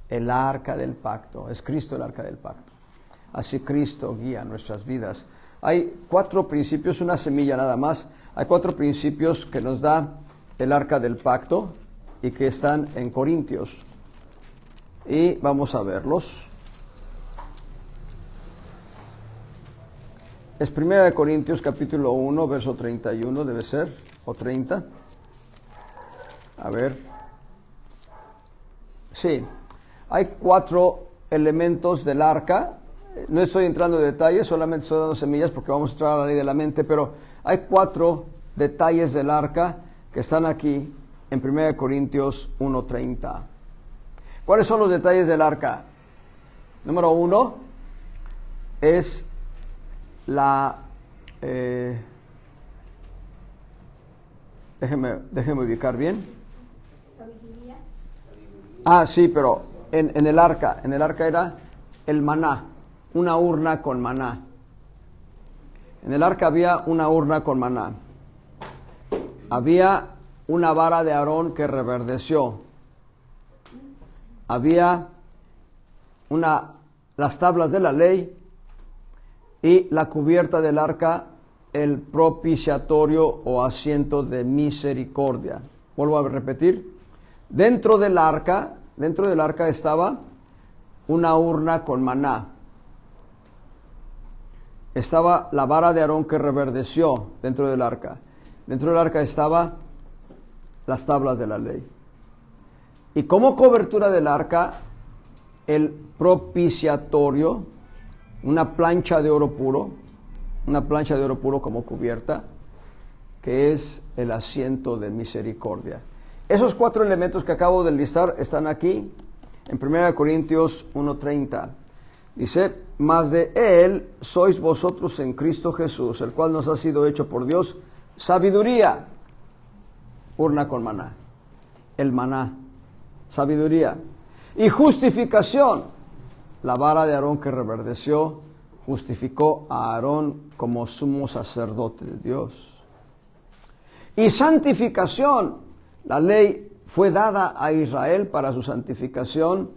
el arca del pacto, es Cristo el arca del pacto. Así Cristo guía nuestras vidas. Hay 4 principios, una semilla nada más. Hay 4 principios que nos da el arca del pacto y que están en Corintios. Y vamos a verlos. Es 1 Corintios capítulo 1, verso 31, debe ser, o 30. A ver. Sí. Hay 4 elementos del arca. No estoy entrando en detalles, solamente estoy dando semillas porque vamos a entrar a la ley de la mente, pero hay 4 detalles del arca que están aquí en 1 Corintios 1:30. ¿Cuáles son los detalles del arca? Número 1 es la... déjeme ubicar bien. Sabiduría. Ah, sí, pero en el arca era el maná, una urna con maná. En el arca había una urna con maná. Había una vara de Aarón que reverdeció. Había las tablas de la ley y la cubierta del arca, el propiciatorio o asiento de misericordia. Vuelvo a repetir. Dentro del arca estaba una urna con maná. Estaba la vara de Aarón que reverdeció dentro del arca. Dentro del arca estaban las tablas de la ley. Y como cobertura del arca, el propiciatorio, una plancha de oro puro como cubierta, que es el asiento de misericordia. Esos 4 elementos que acabo de listar están aquí en 1 Corintios 1:30. Dice, mas de Él sois vosotros en Cristo Jesús, el cual nos ha sido hecho por Dios sabiduría, urna con maná, el maná, sabiduría, y justificación, la vara de Aarón que reverdeció, justificó a Aarón como sumo sacerdote de Dios. Y santificación, la ley fue dada a Israel para su santificación.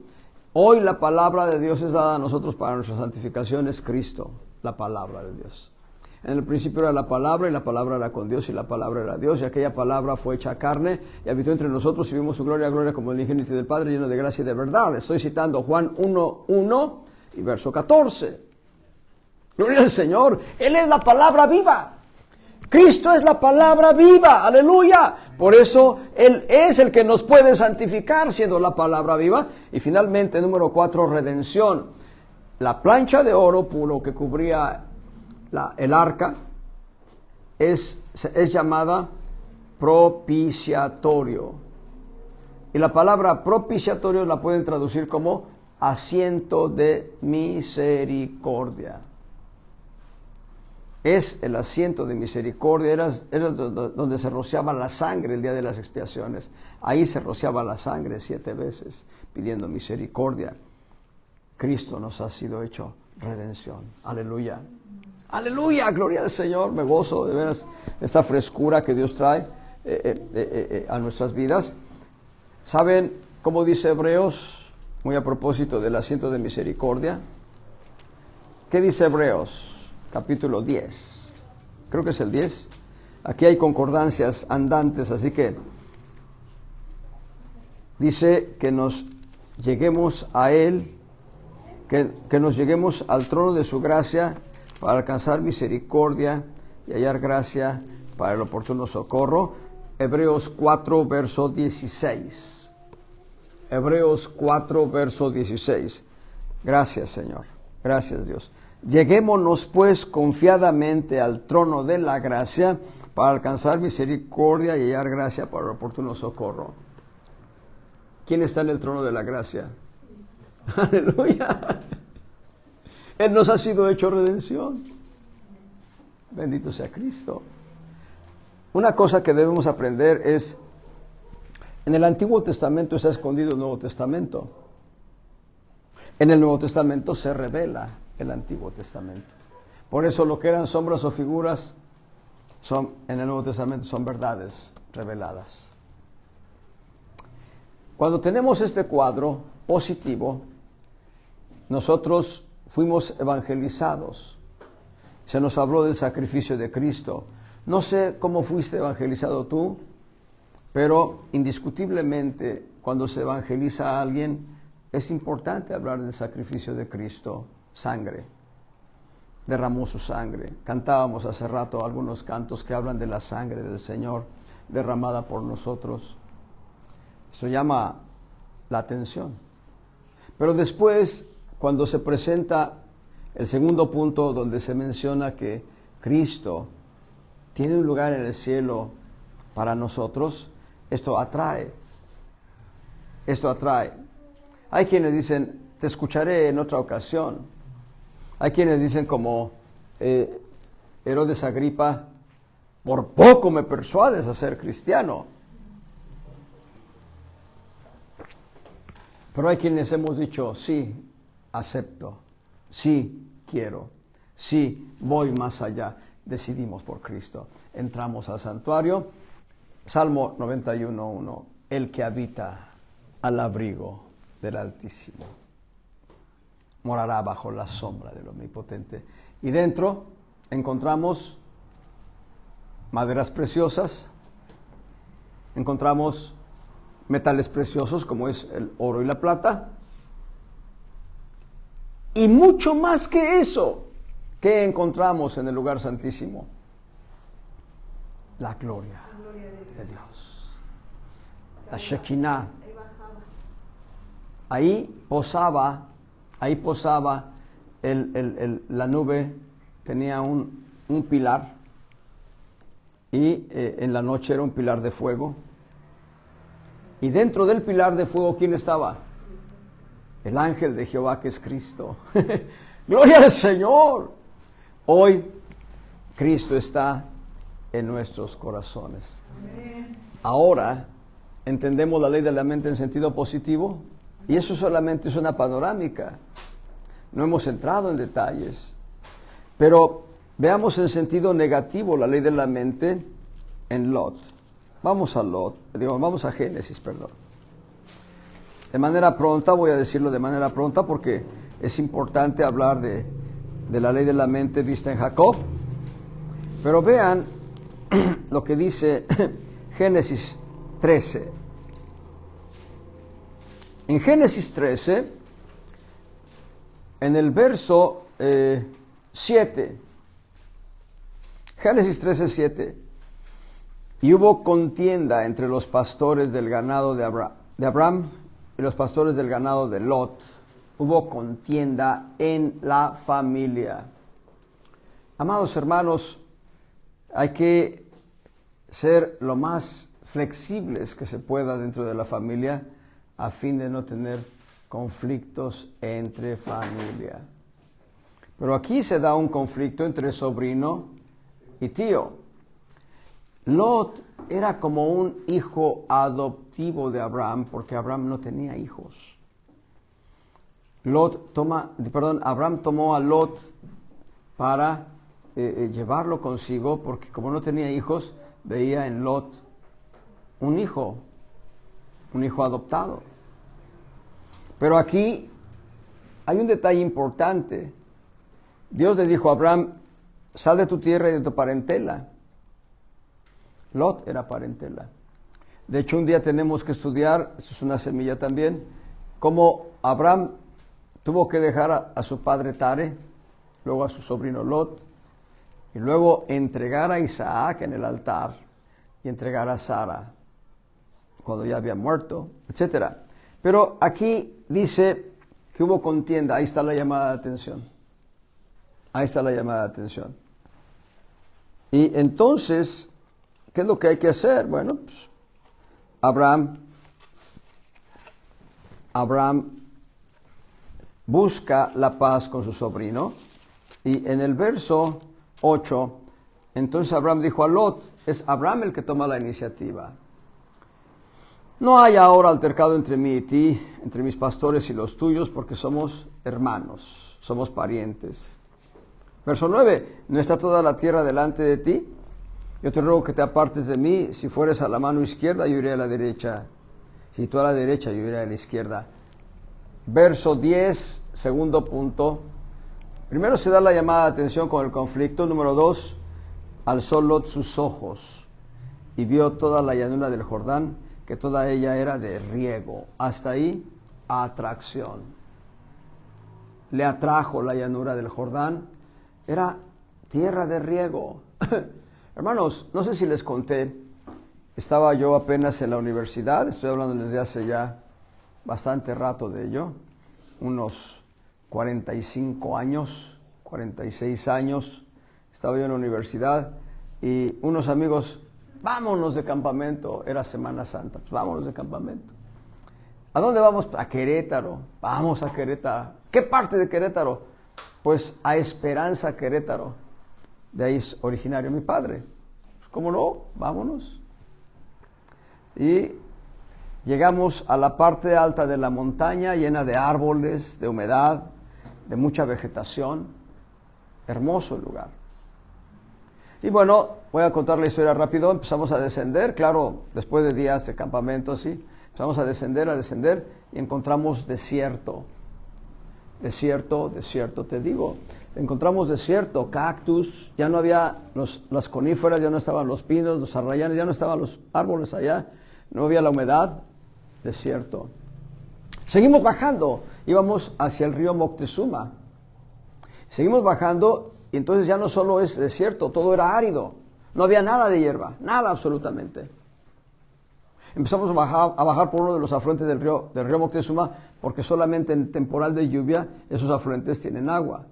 Hoy la palabra de Dios es dada a nosotros para nuestra santificación, es Cristo, la palabra de Dios. En el principio era la palabra, y la palabra era con Dios, y la palabra era Dios, y aquella palabra fue hecha carne, y habitó entre nosotros, y vimos su gloria, como el unigénito del Padre, lleno de gracia y de verdad. Estoy citando Juan 1:1 y verso 14. Gloria al Señor, Él es la palabra viva. Cristo es la palabra viva, aleluya. Por eso Él es el que nos puede santificar, siendo la palabra viva. Y finalmente, número 4, redención. La plancha de oro puro que cubría el arca es llamada propiciatorio. Y la palabra propiciatorio la pueden traducir como asiento de misericordia. Es el asiento de misericordia, era donde se rociaba la sangre el día de las expiaciones. Ahí se rociaba la sangre 7 veces, pidiendo misericordia. Cristo nos ha sido hecho redención. Aleluya. Aleluya, gloria al Señor. Me gozo de veras esta frescura que Dios trae a nuestras vidas. ¿Saben cómo dice Hebreos? Muy a propósito del asiento de misericordia. ¿Qué dice Hebreos? Capítulo 10. Creo que es el 10. Aquí hay concordancias andantes, así que dice que nos lleguemos a Él, que nos lleguemos al trono de su gracia para alcanzar misericordia y hallar gracia para el oportuno socorro. Hebreos 4, verso 16. Hebreos 4, verso 16. Gracias, Señor. Gracias, Dios. Lleguémonos, pues, confiadamente al trono de la gracia para alcanzar misericordia y hallar gracia para el oportuno socorro. ¿Quién está en el trono de la gracia? Aleluya. Él nos ha sido hecho redención. Bendito sea Cristo. Una cosa que debemos aprender es, en el Antiguo Testamento está escondido el Nuevo Testamento. En el Nuevo Testamento se revela el Antiguo Testamento. Por eso lo que eran sombras o figuras en el Nuevo Testamento son verdades reveladas. Cuando tenemos este cuadro positivo, nosotros fuimos evangelizados. Se nos habló del sacrificio de Cristo. No sé cómo fuiste evangelizado tú, pero indiscutiblemente cuando se evangeliza a alguien es importante hablar del sacrificio de Cristo. Sangre. Derramó su sangre. Cantábamos hace rato algunos cantos que hablan de la sangre del Señor derramada por nosotros. Eso llama la atención. Pero después, cuando se presenta el segundo punto donde se menciona que Cristo tiene un lugar en el cielo para nosotros, esto atrae. Esto atrae. Hay quienes dicen, te escucharé en otra ocasión. Hay quienes dicen como Herodes Agripa, por poco me persuades a ser cristiano. Pero hay quienes hemos dicho, sí, acepto, sí, quiero, sí, voy más allá. Decidimos por Cristo. Entramos al santuario. Salmo 91:1, el que habita al abrigo del Altísimo morará bajo la sombra del Omnipotente. Y dentro encontramos maderas preciosas, encontramos metales preciosos como es el oro y la plata, y mucho más que eso, ¿qué encontramos en el lugar santísimo? La gloria de Dios, la Shekinah. Ahí posaba la nube, tenía un pilar, y en la noche era un pilar de fuego. Y dentro del pilar de fuego, ¿quién estaba? El ángel de Jehová, que es Cristo. ¡Gloria al Señor! Hoy Cristo está en nuestros corazones. Ahora entendemos la ley de la mente en sentido positivo, y eso solamente es una panorámica. No hemos entrado en detalles, pero veamos en sentido negativo la ley de la mente en Lot. Vamos a Génesis, perdón. De manera pronta, voy a decirlo de manera pronta porque es importante hablar de la ley de la mente vista en Jacob. Pero vean lo que dice Génesis 13. En Génesis 13, en el verso 7, Génesis 13, 7, y hubo contienda entre los pastores del ganado de Abraham y los pastores del ganado de Lot. Hubo contienda en la familia. Amados hermanos, hay que ser lo más flexibles que se pueda dentro de la familia a fin de no tener conflictos entre familia. Pero aquí se da un conflicto entre sobrino y tío. Lot era como un hijo adoptivo de Abraham porque Abraham no tenía hijos. Abraham tomó a Lot para llevarlo consigo, porque como no tenía hijos, veía en Lot un hijo adoptado. Pero aquí hay un detalle importante. Dios le dijo a Abraham: sal de tu tierra y de tu parentela. Lot era parentela. De hecho, un día tenemos que estudiar, eso es una semilla también, cómo Abraham tuvo que dejar a su padre Tare, luego a su sobrino Lot, y luego entregar a Isaac en el altar y entregar a Sara cuando ya había muerto, etc. Pero aquí dice que hubo contienda. Ahí está la llamada de atención. Ahí está la llamada de atención. Y entonces, ¿qué es lo que hay que hacer? Bueno, pues, Abraham busca la paz con su sobrino. Y en el verso 8, entonces Abraham dijo a Lot, es Abraham el que toma la iniciativa: no hay ahora altercado entre mí y ti, entre mis pastores y los tuyos, porque somos hermanos, somos parientes. Verso 9, ¿no está toda la tierra delante de ti? Yo te ruego que te apartes de mí. Si fueres a la mano izquierda, yo iré a la derecha. Si tú a la derecha, yo iré a la izquierda. Verso 10, segundo punto. Primero se da la llamada de atención con el conflicto. Número 2, alzó Lot sus ojos y vio toda la llanura del Jordán, que toda ella era de riego. Hasta ahí, atracción. Le atrajo la llanura del Jordán. Era tierra de riego. Hermanos, no sé si les conté, estaba yo apenas en la universidad, estoy hablando desde hace ya bastante rato de ello, unos 45 años, 46 años, estaba yo en la universidad y unos amigos: vámonos de campamento, era Semana Santa, pues vámonos de campamento. ¿A dónde vamos? A Querétaro. Vamos a Querétaro. ¿Qué parte de Querétaro? Pues a Esperanza, Querétaro. De ahí es originario mi padre. Pues, ¿cómo no? Vámonos. Y llegamos a la parte alta de la montaña, llena de árboles, de humedad, de mucha vegetación. Hermoso el lugar. Y bueno, voy a contar la historia rápido. Empezamos a descender, claro, después de días de campamento, sí. Empezamos a descender y encontramos desierto. Desierto, te digo. Encontramos desierto, cactus, ya no había las coníferas, ya no estaban los pinos, los arrayanes, ya no estaban los árboles allá, no había la humedad, desierto. Seguimos bajando, íbamos hacia el río Moctezuma. Seguimos bajando y entonces ya no solo es desierto, todo era árido, no había nada de hierba, nada absolutamente. Empezamos a bajar por uno de los afluentes del río Moctezuma, porque solamente en temporal de lluvia esos afluentes tienen agua.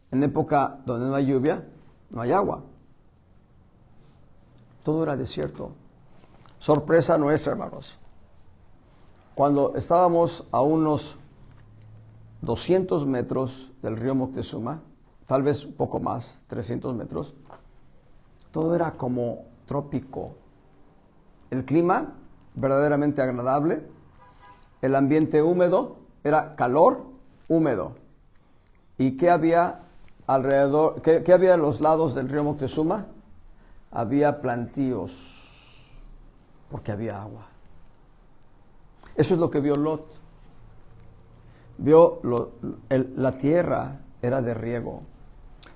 En época donde no hay lluvia, no hay agua. Todo era desierto. Sorpresa nuestra, hermanos. Cuando estábamos a unos 200 metros del río Moctezuma, tal vez un poco más, 300 metros, todo era como trópico. El clima verdaderamente agradable, el ambiente húmedo, era calor húmedo. ¿Y qué había alrededor? ¿Qué había a los lados del río Moctezuma? Había plantíos, porque había agua. Eso es lo que vio Lot. Vio la tierra era de riego.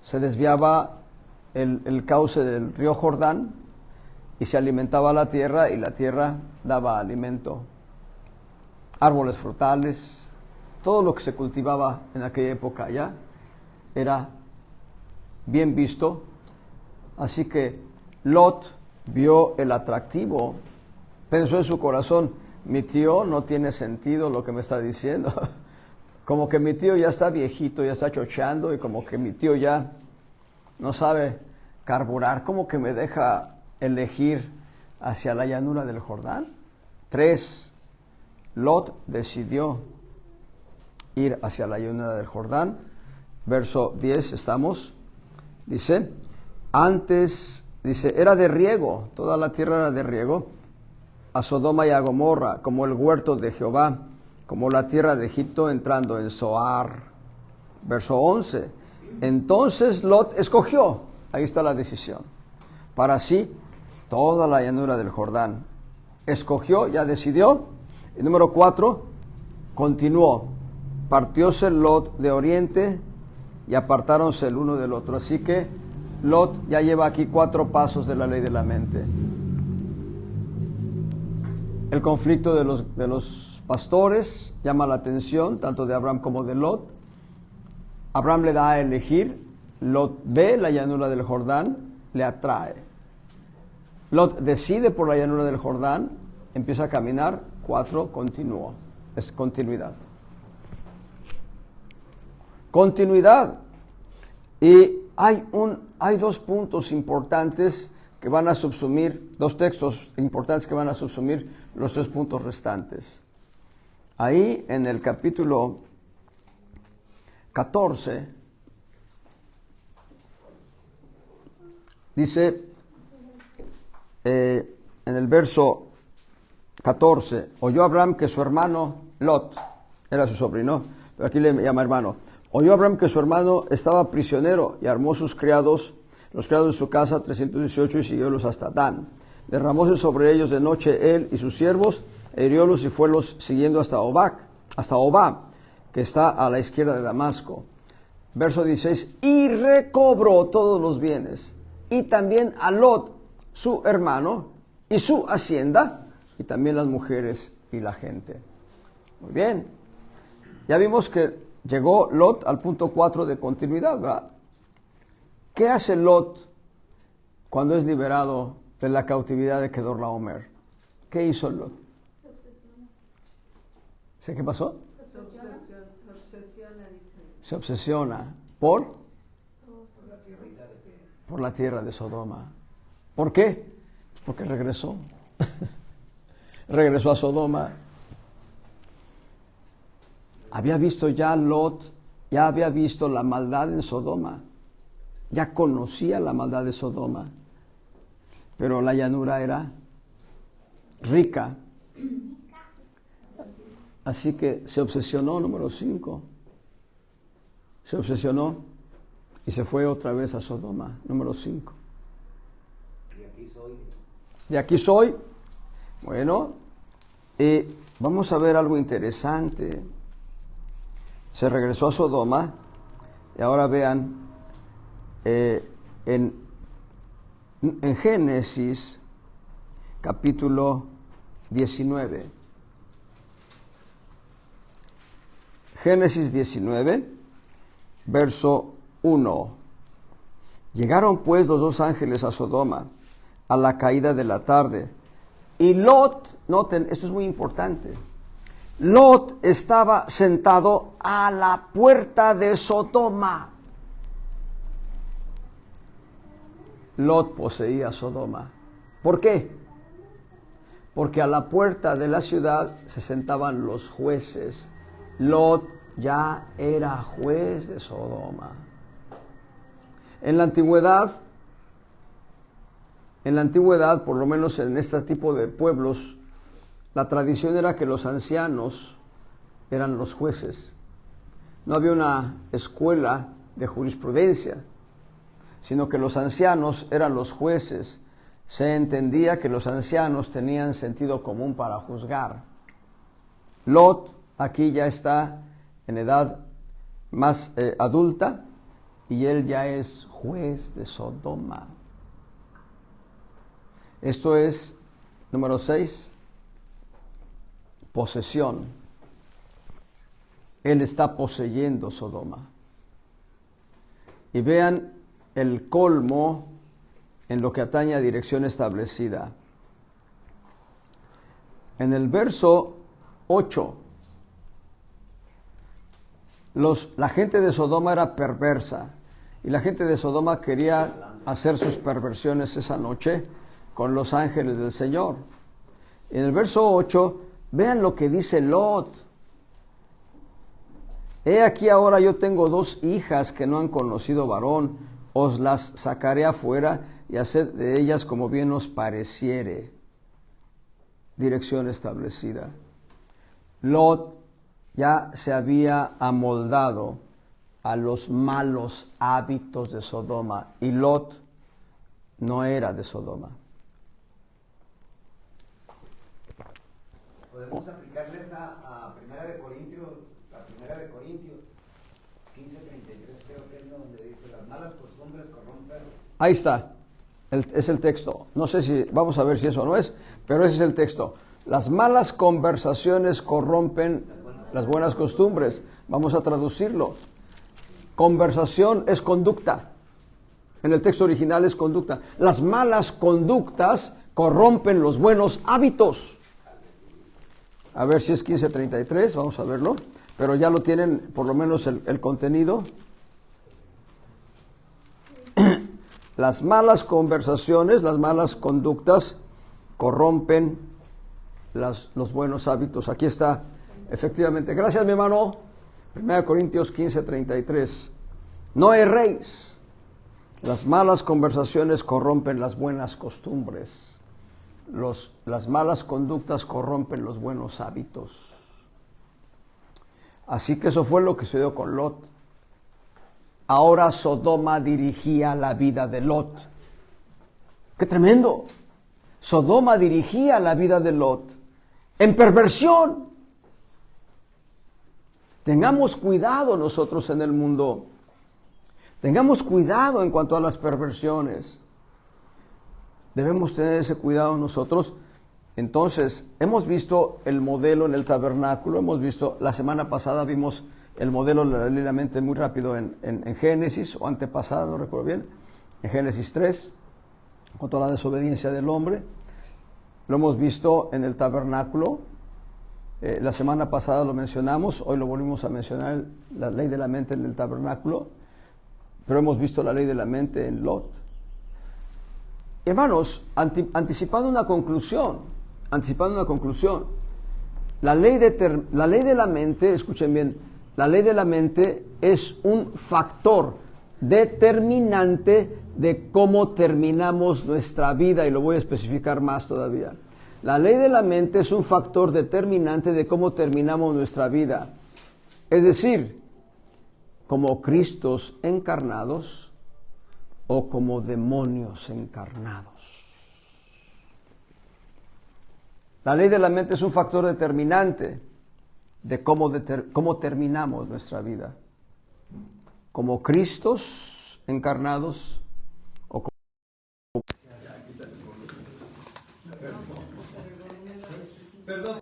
Se desviaba el cauce del río Jordán y se alimentaba la tierra y la tierra daba alimento. Árboles frutales, todo lo que se cultivaba en aquella época allá era bien visto. Así que Lot vio el atractivo, pensó en su corazón: mi tío no tiene sentido lo que me está diciendo. Como que mi tío ya está viejito, ya está chocheando, y como que mi tío ya no sabe carburar, como que me deja elegir hacia la llanura del Jordán. 3. Lot decidió ir hacia la llanura del Jordán. Verso 10 estamos. Dice, era de riego, toda la tierra era de riego, a Sodoma y a Gomorra, como el huerto de Jehová, como la tierra de Egipto entrando en Zoar. Verso 11. Entonces Lot escogió, ahí está la decisión, para sí toda la llanura del Jordán. Escogió, ya decidió. Y número 4, continuó. Partióse Lot de oriente y apartáronse el uno del otro. Así que Lot ya lleva aquí 4 pasos de la ley de la mente. El conflicto de los pastores llama la atención, tanto de Abraham como de Lot. Abraham le da a elegir, Lot ve la llanura del Jordán, le atrae. Lot decide por la llanura del Jordán, empieza a caminar, 4, continuó. Es continuidad. Continuidad. Y hay 2 puntos importantes que van a subsumir, 2 textos importantes que van a subsumir los 3 puntos restantes. Ahí en el capítulo 14 dice, en el verso 14, oyó Abraham que su hermano Lot, era su sobrino, pero aquí le llama hermano, oyó Abraham que su hermano estaba prisionero y armó sus criados, los criados de su casa, 318, y siguiólos hasta Dan. Derramóse sobre ellos de noche él y sus siervos, e hiriólos y fuelos siguiendo hasta Obá, que está a la izquierda de Damasco. Verso 16, y recobró todos los bienes, y también a Lot, su hermano, y su hacienda, y también las mujeres y la gente. Muy bien. Ya vimos que llegó Lot al punto 4 de continuidad, ¿verdad? ¿Qué hace Lot cuando es liberado de la cautividad de Kedorlaomer? ¿Qué hizo Lot? ¿Sé qué pasó? Se obsesiona por la tierra de Sodoma. ¿Por qué? Porque regresó. Regresó a Sodoma. Había visto ya Lot, ya había visto la maldad en Sodoma. Ya conocía la maldad de Sodoma. Pero la llanura era rica. Así que se obsesionó, número 5. Se obsesionó y se fue otra vez a Sodoma, número 5. De aquí soy. Bueno, vamos a ver algo interesante. Se regresó a Sodoma y ahora vean en Génesis capítulo 19. Génesis 19, verso 1. Llegaron pues los 2 ángeles a Sodoma a la caída de la tarde. Y Lot, noten, esto es muy importante, Lot estaba sentado a la puerta de Sodoma. Lot poseía Sodoma. ¿Por qué? Porque a la puerta de la ciudad se sentaban los jueces. Lot ya era juez de Sodoma. En la antigüedad, por lo menos en este tipo de pueblos, la tradición era que los ancianos eran los jueces. No había una escuela de jurisprudencia, sino que los ancianos eran los jueces. Se entendía que los ancianos tenían sentido común para juzgar. Lot aquí ya está en edad más adulta y él ya es juez de Sodoma. Esto es, número 6, posesión. Él está poseyendo Sodoma. Y vean el colmo en lo que atañe a dirección establecida. En el verso 8, la gente de Sodoma era perversa y la gente de Sodoma quería hacer sus perversiones esa noche con los ángeles del Señor. En el verso 8, vean lo que dice Lot. He aquí ahora yo tengo 2 hijas que no han conocido varón, os las sacaré afuera y haced de ellas como bien os pareciere. Dirección establecida. Lot ya se había amoldado a los malos hábitos de Sodoma, y Lot no era de Sodoma. Podemos aplicarle esa a Primera de Corintios, la Primera de Corintios 15:33, creo que es donde dice: las malas costumbres corrompen. Ahí está, es el texto. No sé si, vamos a ver si eso no es, pero ese es el texto. Las malas conversaciones corrompen las buenas costumbres. Vamos a traducirlo. Conversación es conducta. En el texto original es conducta. Las malas conductas corrompen los buenos hábitos. A ver si es 15:33, vamos a verlo. Pero ya lo tienen, por lo menos el contenido. Las malas conversaciones, las malas conductas corrompen los buenos hábitos. Aquí está, efectivamente. Gracias, mi hermano. 1 Corintios 15:33. No erréis. Las malas conversaciones corrompen las buenas costumbres. Las malas conductas corrompen los buenos hábitos. Así que eso fue lo que sucedió con Lot. Ahora Sodoma dirigía la vida de Lot. ¡Qué tremendo! Sodoma dirigía la vida de Lot en perversión. Tengamos cuidado nosotros en el mundo. Tengamos cuidado en cuanto a las perversiones. Debemos tener ese cuidado nosotros. Entonces, hemos visto el modelo en el tabernáculo. La semana pasada vimos el modelo de la mente muy rápido en Génesis, o antepasada, no recuerdo bien, en Génesis 3, con toda la desobediencia del hombre. Lo hemos visto en el tabernáculo. La semana pasada lo mencionamos, hoy lo volvimos a mencionar, la ley de la mente en el tabernáculo, pero hemos visto la ley de la mente en Lot. Hermanos, anticipando una conclusión, la ley de la mente, escuchen bien, la ley de la mente es un factor determinante de cómo terminamos nuestra vida, y lo voy a especificar más todavía. La ley de la mente es un factor determinante de cómo terminamos nuestra vida. Es decir, como Cristos encarnados o como demonios encarnados. La ley de la mente es un factor determinante de cómo terminamos nuestra vida. Como Cristos encarnados o como... Perdón.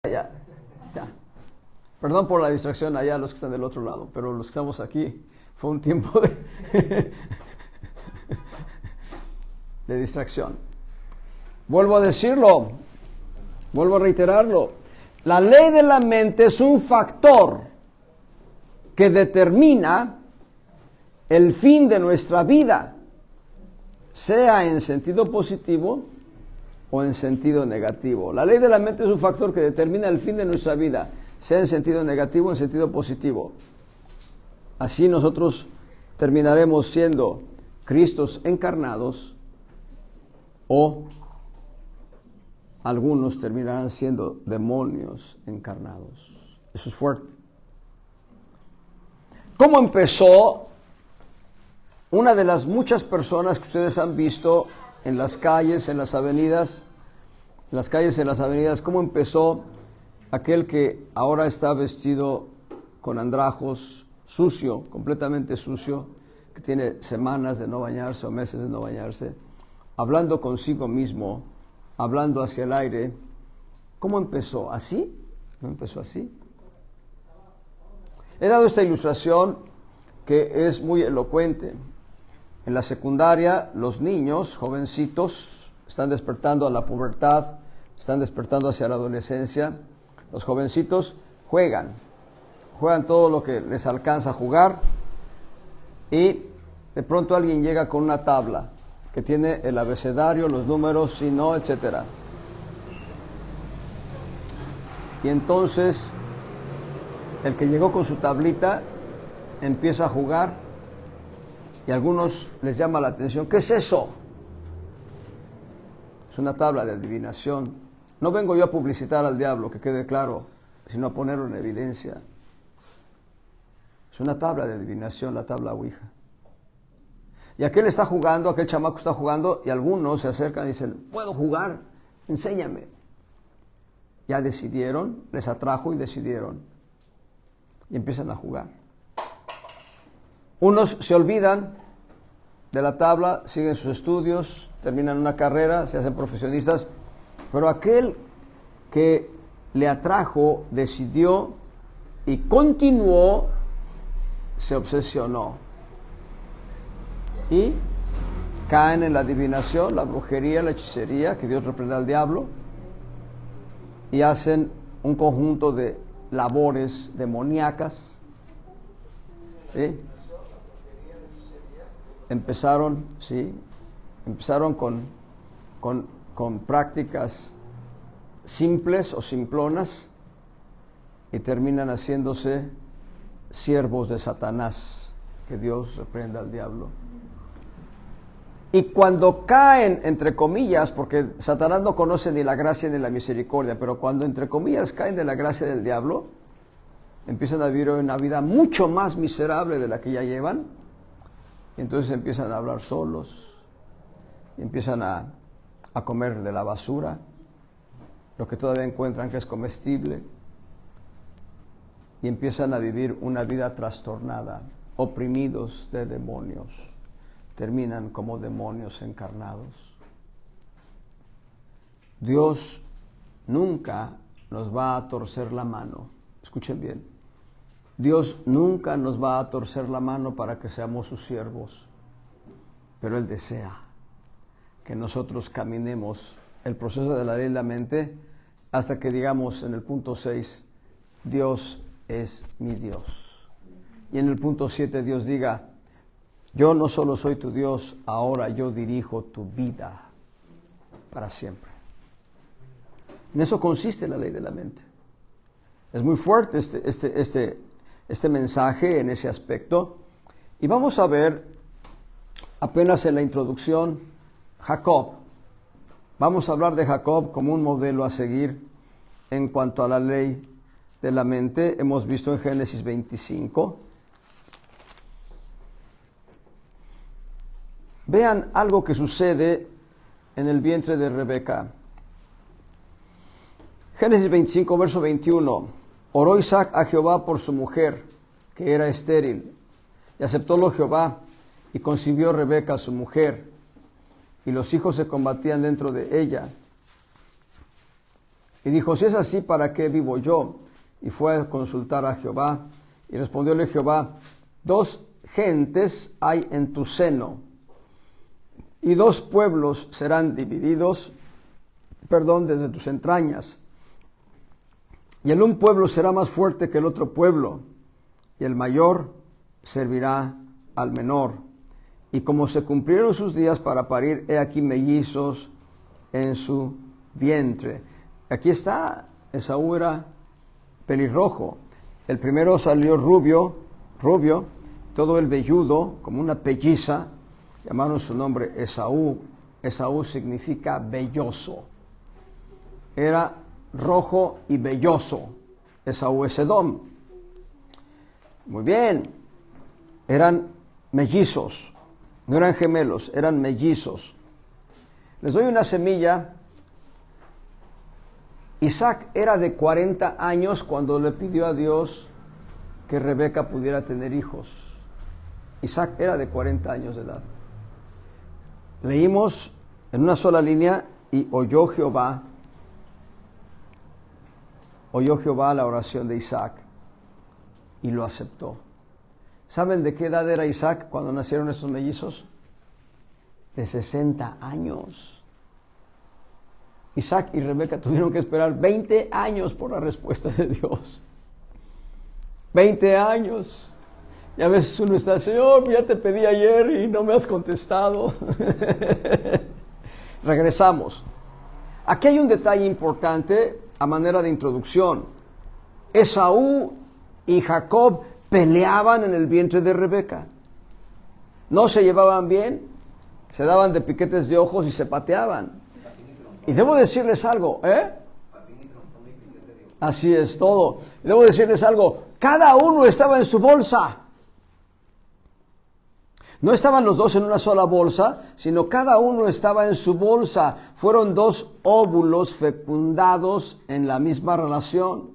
Ya. Perdón por la distracción allá, los que están del otro lado, pero los que estamos aquí fue un tiempo de distracción. Vuelvo a decirlo, vuelvo a reiterarlo. La ley de la mente es un factor que determina el fin de nuestra vida, sea en sentido positivo o en sentido negativo. La ley de la mente es un factor que determina el fin de nuestra vida, sea en sentido negativo o en sentido positivo. Así nosotros terminaremos siendo Cristos encarnados, o algunos terminarán siendo demonios encarnados. Eso es fuerte. ¿Cómo empezó? Una de las muchas personas que ustedes han visto en las calles, en las avenidas, ¿cómo empezó aquel que ahora está vestido con andrajos, sucio, completamente sucio, que tiene semanas de no bañarse o meses de no bañarse, hablando consigo mismo, hablando hacia el aire? ¿Cómo empezó? ¿Así? ¿No empezó así? He dado esta ilustración que es muy elocuente. En la secundaria, los niños, jovencitos, están despertando a la pubertad, están despertando hacia la adolescencia. Los jovencitos juegan todo lo que les alcanza a jugar, y de pronto alguien llega con una tabla que tiene el abecedario, los números, si no, etcétera. Y entonces el que llegó con su tablita empieza a jugar, y a algunos les llama la atención. ¿Qué es eso? Es una tabla de adivinación. No vengo yo a publicitar al diablo, que quede claro, sino a ponerlo en evidencia. Es una tabla de adivinación, la tabla Ouija. Y aquel está jugando, aquel chamaco está jugando, y algunos se acercan y dicen, ¿puedo jugar? Enséñame. Ya decidieron, les atrajo y decidieron. Y empiezan a jugar. Unos se olvidan de la tabla, siguen sus estudios, terminan una carrera, se hacen profesionistas, pero aquel que le atrajo, decidió y continuó, se obsesionó. Y caen en la adivinación, la brujería, la hechicería, que Dios reprenda al diablo, y hacen un conjunto de labores demoníacas. ¿Sí? Empezaron con prácticas simples o simplonas y terminan haciéndose siervos de Satanás, que Dios reprenda al diablo. Y cuando caen, entre comillas, porque Satanás no conoce ni la gracia ni la misericordia, pero cuando, entre comillas, caen de la gracia del diablo, empiezan a vivir una vida mucho más miserable de la que ya llevan. Y entonces empiezan a hablar solos, y empiezan a comer de la basura, lo que todavía encuentran que es comestible, y empiezan a vivir una vida trastornada, oprimidos de demonios. Terminan como demonios encarnados. Dios nunca nos va a torcer la mano. Escuchen bien. Dios nunca nos va a torcer la mano para que seamos sus siervos, pero Él desea que nosotros caminemos el proceso de la ley en la mente hasta que digamos en el punto 6, Dios es mi Dios. Y en el punto 7 Dios diga, yo no solo soy tu Dios, ahora yo dirijo tu vida para siempre. En eso consiste la ley de la mente. Es muy fuerte este mensaje en ese aspecto. Y vamos a ver, apenas en la introducción, Jacob. Vamos a hablar de Jacob como un modelo a seguir en cuanto a la ley de la mente. Hemos visto en Génesis 25. Vean algo que sucede en el vientre de Rebeca. Génesis 25, verso 21. Oró Isaac a Jehová por su mujer, que era estéril, y aceptólo Jehová, y concibió Rebeca su mujer, y los hijos se combatían dentro de ella. Y dijo, si es así, ¿para qué vivo yo? Y fue a consultar a Jehová, y respondióle Jehová, 2 gentes hay en tu seno, y 2 pueblos serán divididos, desde tus entrañas. Y el un pueblo será más fuerte que el otro pueblo, y el mayor servirá al menor. Y como se cumplieron sus días para parir, he aquí mellizos en su vientre. Aquí está, Esaú era pelirrojo. El primero salió rubio, todo el velludo, como una pelliza. Llamaron su nombre Esaú. Esaú significa velloso. Era rojo y velloso. Esaú es Edom. Muy bien. Eran mellizos. No eran gemelos, eran mellizos. Les doy una semilla. Isaac era de 40 años cuando le pidió a Dios que Rebeca pudiera tener hijos. Isaac era de 40 años de edad. Leímos en una sola línea, y oyó Jehová la oración de Isaac y lo aceptó. ¿Saben de qué edad era Isaac cuando nacieron estos mellizos? De 60 años. Isaac y Rebeca tuvieron que esperar 20 años por la respuesta de Dios. 20 años. Y a veces uno está, Señor, ya te pedí ayer y no me has contestado. Regresamos. Aquí hay un detalle importante a manera de introducción. Esaú y Jacob peleaban en el vientre de Rebeca. No se llevaban bien, se daban de piquetes de ojos y se pateaban. Y debo decirles algo, Patín y trompón y piquete de ojo. Así es todo. Debo decirles algo, cada uno estaba en su bolsa. No estaban los dos en una sola bolsa, sino cada uno estaba en su bolsa. Fueron dos óvulos fecundados en la misma relación.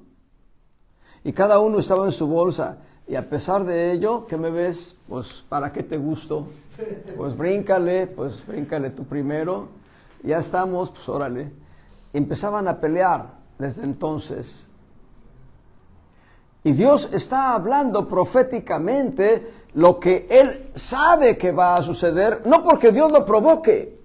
Y cada uno estaba en su bolsa. Y a pesar de ello, ¿qué me ves? Pues, ¿para qué te gusto? Pues bríncale tú primero. Ya estamos, pues órale. Empezaban a pelear desde entonces. Y Dios está hablando proféticamente lo que Él sabe que va a suceder, no porque Dios lo provoque.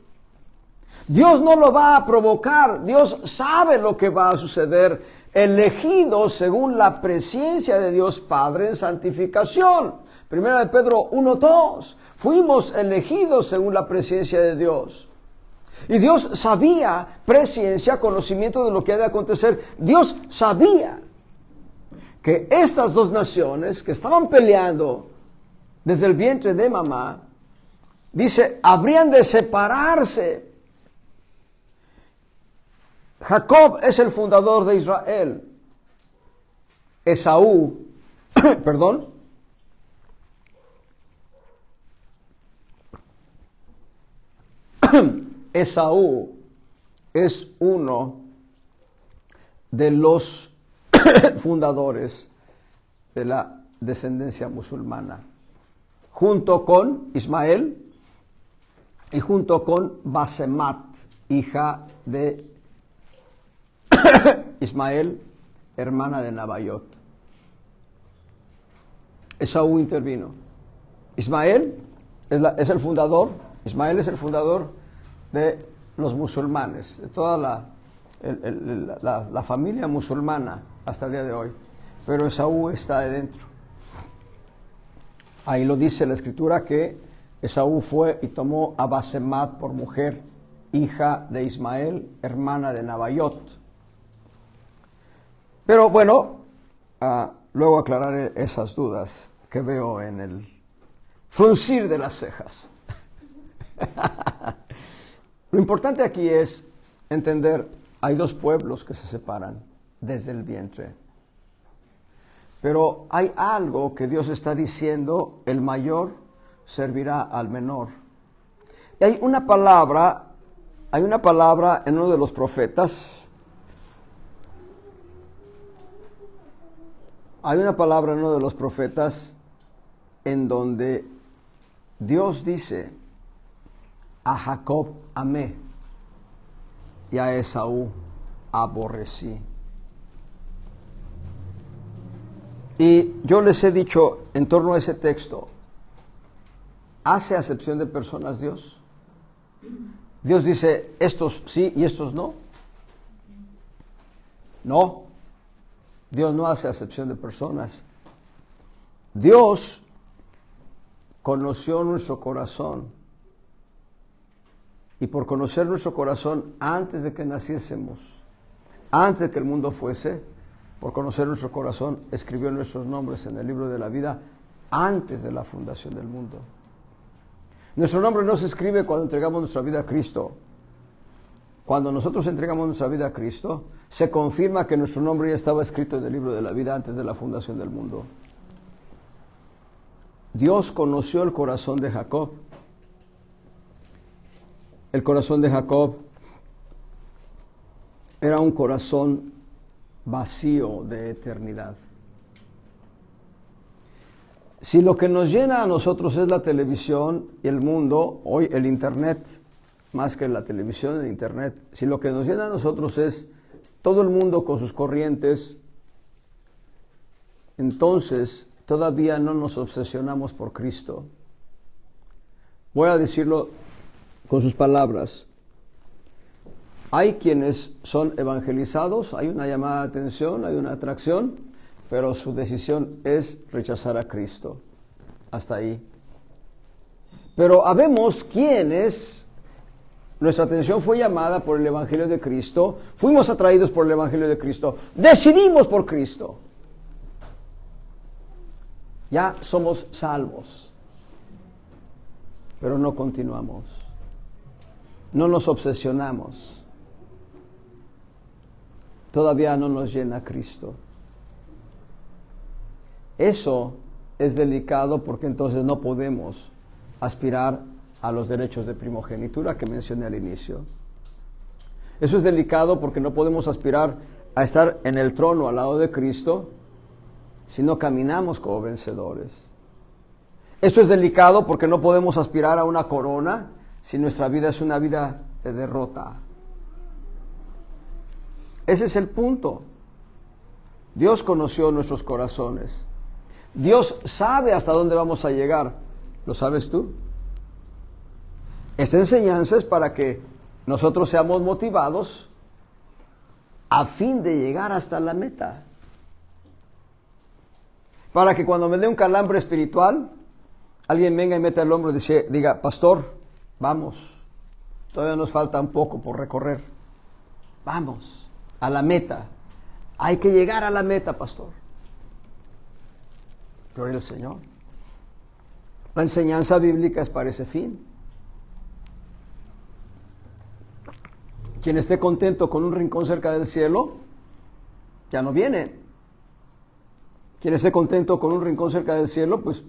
Dios no lo va a provocar, Dios sabe lo que va a suceder, elegidos según la presencia de Dios Padre en santificación. Primera de Pedro 1:2, fuimos elegidos según la presencia de Dios. Y Dios sabía, presciencia, conocimiento de lo que ha de acontecer. Dios sabía que estas dos naciones que estaban peleando desde el vientre de mamá, dice, habrían de separarse. Jacob es el fundador de Israel. Esaú, perdón. Esaú es uno de los fundadores de la descendencia musulmana, junto con Ismael y junto con Basemat, hija de Ismael, hermana de Nabayot. Esaú intervino. Ismael es el fundador, Ismael es el fundador de los musulmanes, de toda la familia musulmana hasta el día de hoy. Pero Esaú está de dentro. Ahí lo dice la escritura que Esaú fue y tomó a Basemat por mujer, hija de Ismael, hermana de Nabayot. Pero bueno, luego aclararé esas dudas que veo en el fruncir de las cejas. Lo importante aquí es entender, hay dos pueblos que se separan desde el vientre. Pero hay algo que Dios está diciendo, el mayor servirá al menor. Y hay una palabra en uno de los profetas. Hay una palabra en uno de los profetas en donde Dios dice, a Jacob amé y a Esaú aborrecí. Y yo les he dicho en torno a ese texto, ¿hace acepción de personas Dios? Dios dice, estos sí y estos no. No, Dios no hace acepción de personas. Dios conoció nuestro corazón. Y por conocer nuestro corazón antes de que naciésemos, antes de que el mundo fuese, por conocer nuestro corazón, escribió nuestros nombres en el libro de la vida antes de la fundación del mundo. Nuestro nombre no se escribe cuando entregamos nuestra vida a Cristo. Cuando nosotros entregamos nuestra vida a Cristo, se confirma que nuestro nombre ya estaba escrito en el libro de la vida antes de la fundación del mundo. Dios conoció el corazón de Jacob. El corazón de Jacob era un corazón vacío de eternidad. Si lo que nos llena a nosotros es la televisión y el mundo, hoy el internet, más que la televisión, el internet, si lo que nos llena a nosotros es todo el mundo con sus corrientes, entonces todavía no nos obsesionamos por Cristo. Voy a decirlo con sus palabras. Hay quienes son evangelizados, hay una llamada de atención, hay una atracción, pero su decisión es rechazar a Cristo. Hasta ahí. Pero habemos quienes, nuestra atención fue llamada por el Evangelio de Cristo, fuimos atraídos por el Evangelio de Cristo, decidimos por Cristo. Ya somos salvos, pero no continuamos. No nos obsesionamos. todavía no nos llena Cristo. Eso es delicado porque entonces no podemos aspirar a los derechos de primogenitura que mencioné al inicio. Eso es delicado porque no podemos aspirar a estar en el trono al lado de Cristo si no caminamos como vencedores. Esto es delicado porque no podemos aspirar a una corona si nuestra vida es una vida de derrota. Ese es el punto. Dios conoció nuestros corazones. Dios sabe hasta dónde vamos a llegar. ¿Lo sabes tú? Esta enseñanza es para que nosotros seamos motivados a fin de llegar hasta la meta. Para que cuando me dé un calambre espiritual, alguien venga y meta el hombro y diga, pastor, vamos, todavía nos falta un poco por recorrer. Vamos a la meta. Hay que llegar a la meta, pastor. Gloria al Señor. La enseñanza bíblica es para ese fin. Quien esté contento con un rincón cerca del cielo, ya no viene. Quien esté contento con un rincón cerca del cielo, pues,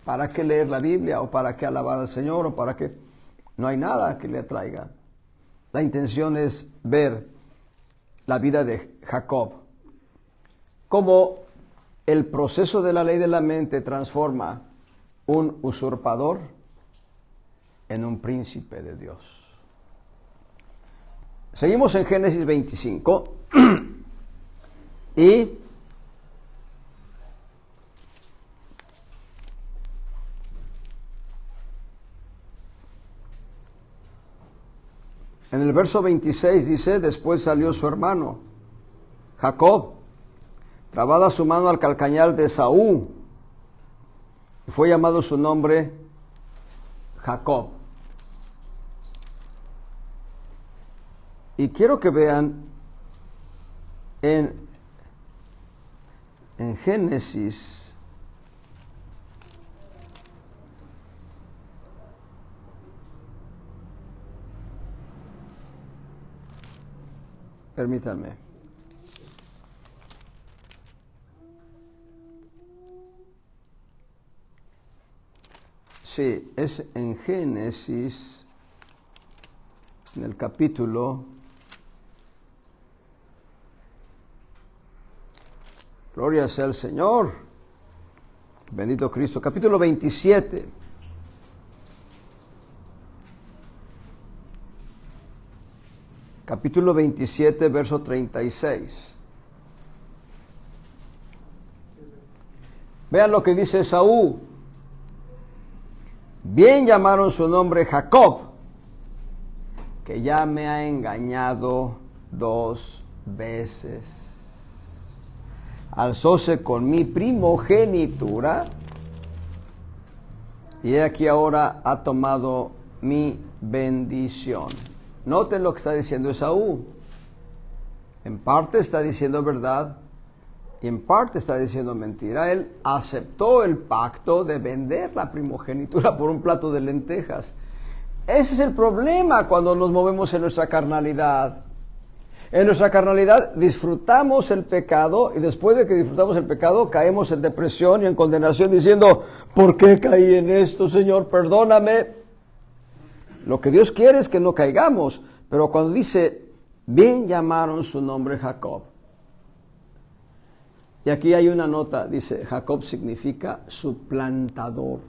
¿para qué leer la Biblia? ¿O para qué alabar al Señor? ¿O para qué? No hay nada que le atraiga. La intención es ver la vida de Jacob. Cómo el proceso de la ley de la mente transforma un usurpador en un príncipe de Dios. Seguimos en Génesis 25 y en el verso 26 dice, después salió su hermano Jacob, trabada su mano al calcañar de Esaú, y fue llamado su nombre Jacob. Y quiero que vean en Génesis permítanme. Sí, es en Génesis, en el capítulo, gloria sea el Señor, bendito Cristo, capítulo 27. Capítulo 27, verso 36. Vean lo que dice Esaú. Bien llamaron su nombre Jacob, que ya me ha engañado 2 veces. Alzóse con mi primogenitura, y he aquí ahora ha tomado mi bendición. Noten lo que está diciendo Esaú. En parte está diciendo verdad y en parte está diciendo mentira. Él aceptó el pacto de vender la primogenitura por un plato de lentejas. Ese es el problema cuando nos movemos en nuestra carnalidad. En nuestra carnalidad disfrutamos el pecado y después de que disfrutamos el pecado caemos en depresión y en condenación diciendo, ¿por qué caí en esto, Señor? Perdóname. Lo que Dios quiere es que no caigamos, pero cuando dice, bien llamaron su nombre Jacob. Y aquí hay una nota, dice, Jacob significa suplantador.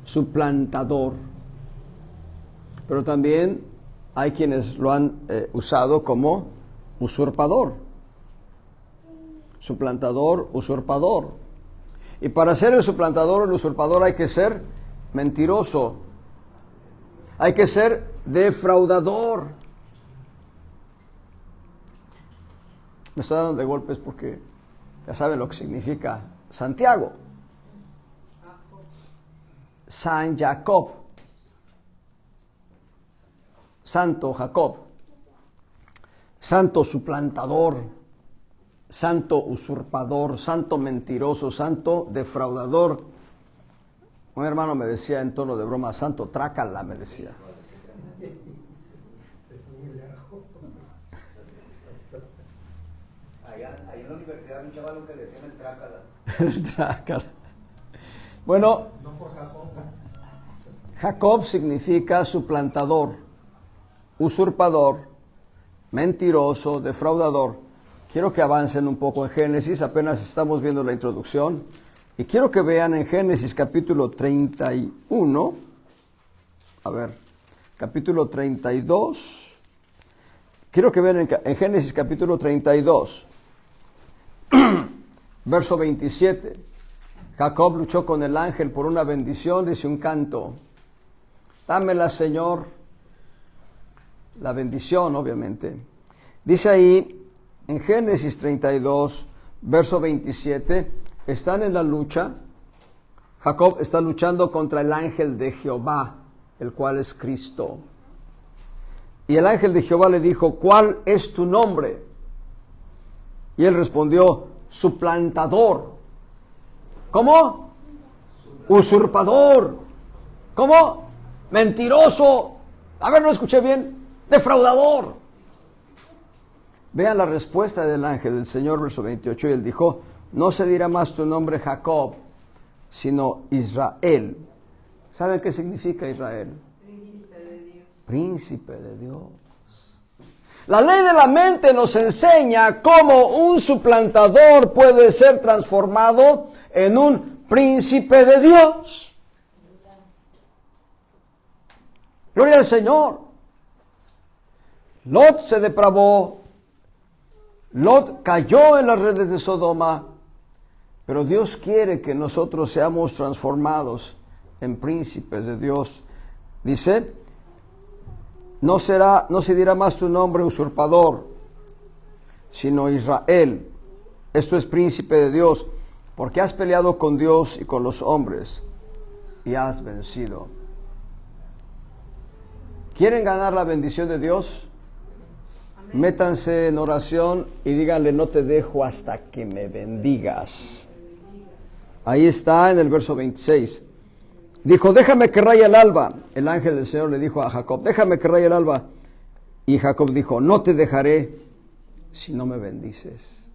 Suplantador. Pero también hay quienes lo han usado como usurpador. Suplantador, usurpador. Y para ser el suplantador o el usurpador hay que ser mentiroso. Hay que ser defraudador. Me está dando de golpes porque ya saben lo que significa Santiago. San Jacob. Santo Jacob. Santo suplantador. Santo usurpador. Santo mentiroso. Santo defraudador. Un hermano me decía en tono de broma, santo trácala, me decía. un chaval que le decían el trácalas. El trácala. Bueno, No por Jacob. Jacob significa suplantador, usurpador, mentiroso, defraudador. Quiero que avancen un poco en Génesis, apenas estamos viendo la introducción. Y quiero que vean en Génesis capítulo 31, a ver, capítulo 32. Quiero que vean en Génesis capítulo 32, verso 27. Jacob luchó con el ángel por una bendición, dice un canto. Dámela, Señor. La bendición, obviamente. Dice ahí, en Génesis 32, verso 27, están en la lucha. Jacob está luchando contra el ángel de Jehová, el cual es Cristo. Y el ángel de Jehová le dijo, ¿cuál es tu nombre? Y él respondió, suplantador. ¿Cómo? Usurpador. ¿Cómo? Mentiroso. A ver, no escuché bien. Defraudador. Vean la respuesta del ángel del Señor, verso 28. Y él dijo, no se dirá más tu nombre Jacob, sino Israel. ¿Saben qué significa Israel? Príncipe de Dios. Príncipe de Dios. La ley de la mente nos enseña cómo un suplantador puede ser transformado en un príncipe de Dios. Gloria al Señor. Lot se depravó. Lot cayó en las redes de Sodoma. Pero Dios quiere que nosotros seamos transformados en príncipes de Dios. Dice, no se dirá más tu nombre usurpador, sino Israel. Esto es príncipe de Dios, porque has peleado con Dios y con los hombres y has vencido. ¿Quieren ganar la bendición de Dios? Amén. Métanse en oración y díganle, no te dejo hasta que me bendigas. Ahí está en el verso 26. Dijo, déjame que raye el alba. El ángel del Señor le dijo a Jacob, déjame que raye el alba. Y Jacob dijo, no te dejaré si no me bendices.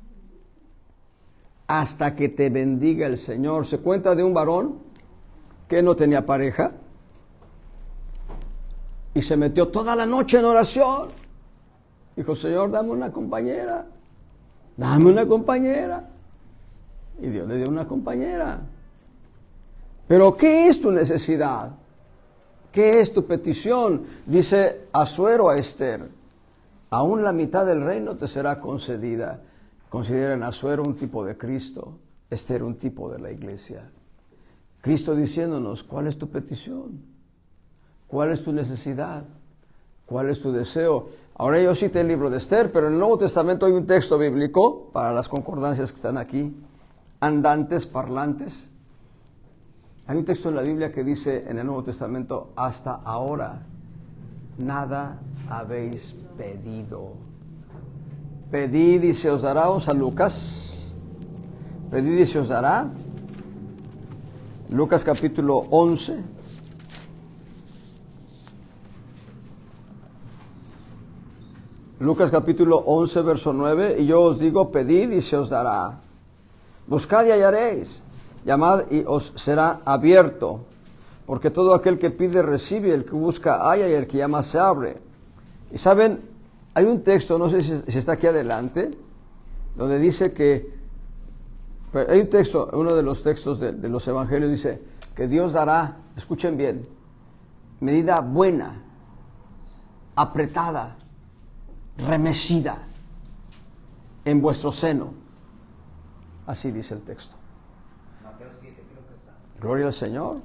Hasta que te bendiga el Señor. Se cuenta de un varón que no tenía pareja y se metió toda la noche en oración. Dijo, Señor, dame una compañera. Dame una compañera. Y Dios le dio una compañera. Pero ¿qué es tu necesidad? ¿Qué es tu petición? Dice Asuero a Esther, aún la mitad del reino te será concedida. Consideren a Asuero un tipo de Cristo, Esther un tipo de la iglesia. Cristo diciéndonos, ¿cuál es tu petición? ¿Cuál es tu necesidad? ¿Cuál es tu deseo? Ahora yo cité el libro de Esther, pero en el Nuevo Testamento hay un texto bíblico, para las concordancias que están aquí, andantes, parlantes. Hay un texto en la Biblia que dice en el Nuevo Testamento, hasta ahora nada habéis pedido. Pedid y se os dará, vamos a Lucas. Pedid y se os dará. Lucas capítulo 11. Lucas capítulo 11, verso 9. Y yo os digo, pedid y se os dará. Buscad y hallaréis. Llamad y os será abierto, porque todo aquel que pide recibe, el que busca halla y el que llama se abre. Y saben, hay un texto, no sé si está aquí adelante, donde dice que, hay un texto, uno de los textos de los evangelios dice que Dios dará, escuchen bien, medida buena, apretada, remecida en vuestro seno. Así dice el texto. Gloria al Señor.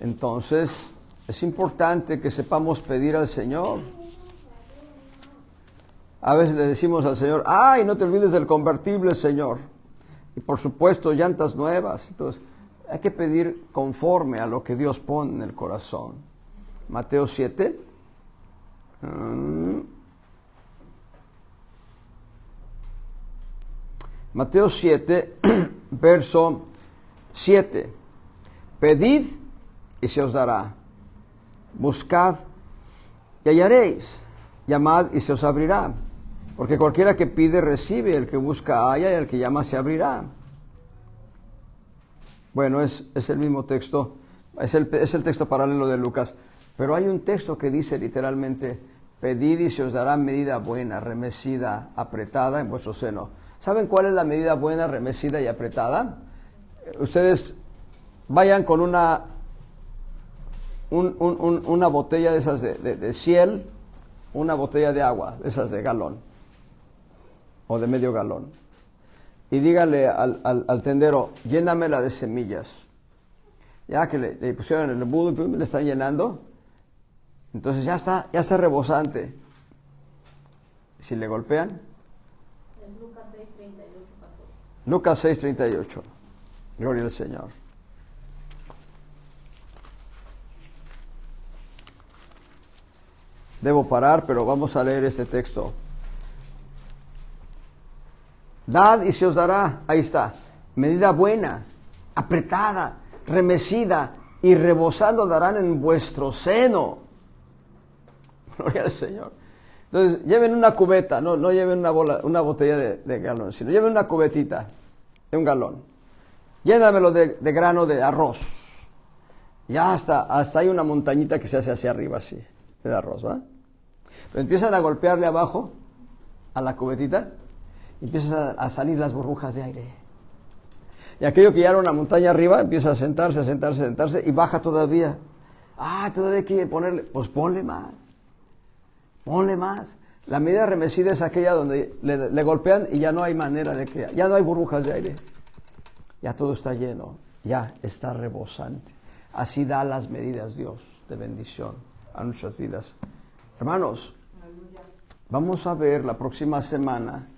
Entonces, es importante que sepamos pedir al Señor. A veces le decimos al Señor, ¡ay, no te olvides del convertible, Señor! Y por supuesto, llantas nuevas. Entonces, hay que pedir conforme a lo que Dios pone en el corazón. Mateo 7. Mateo 7, verso 7. Pedid y se os dará. Buscad y hallaréis. Llamad y se os abrirá. Porque cualquiera que pide, recibe, el que busca, halla, y el que llama, se abrirá. Bueno, es el mismo texto, es el texto paralelo de Lucas, pero hay un texto que dice literalmente, pedid y se os dará medida buena, remecida, apretada en vuestro seno. ¿Saben cuál es la medida buena, remecida y apretada? Ustedes vayan con una botella de esas de ciel, una botella de agua, de esas de galón, o de medio galón, y díganle al tendero, llénamela de semillas. Ya que le pusieron el embudo y le están llenando, entonces ya está rebosante. Si le golpean, Es Lucas 6:38, pastor. Lucas 6:38. Gloria al Señor. Debo parar, pero vamos a leer este texto. Dad y se os dará, ahí está, medida buena, apretada, remecida y rebosando darán en vuestro seno. Gloria al Señor. Entonces, lleven una cubeta, no lleven una botella de galón, sino lleven una cubetita de un galón. Llénamelo de grano de arroz. Ya hasta hay una montañita que se hace hacia arriba así, de arroz, ¿va? Pero empiezan a golpearle abajo a la cubetita y empiezan a salir las burbujas de aire. Y aquello que ya era una montaña arriba empieza a sentarse y baja todavía. Todavía hay que ponerle, pues ponle más. La medida remecida es aquella donde le golpean y ya no hay manera de que, ya no hay burbujas de aire. Ya todo está lleno, ya está rebosante. Así da las medidas Dios de bendición a nuestras vidas. Hermanos, vamos a ver la próxima semana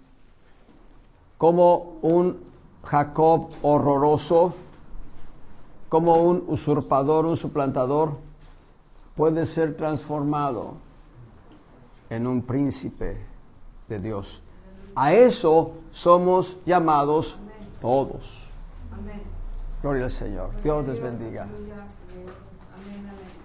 cómo un Jacob horroroso, como un usurpador, un suplantador, puede ser transformado en un príncipe de Dios. A eso somos llamados todos. Amén. Gloria al Señor. Dios les bendiga. Amén, amén.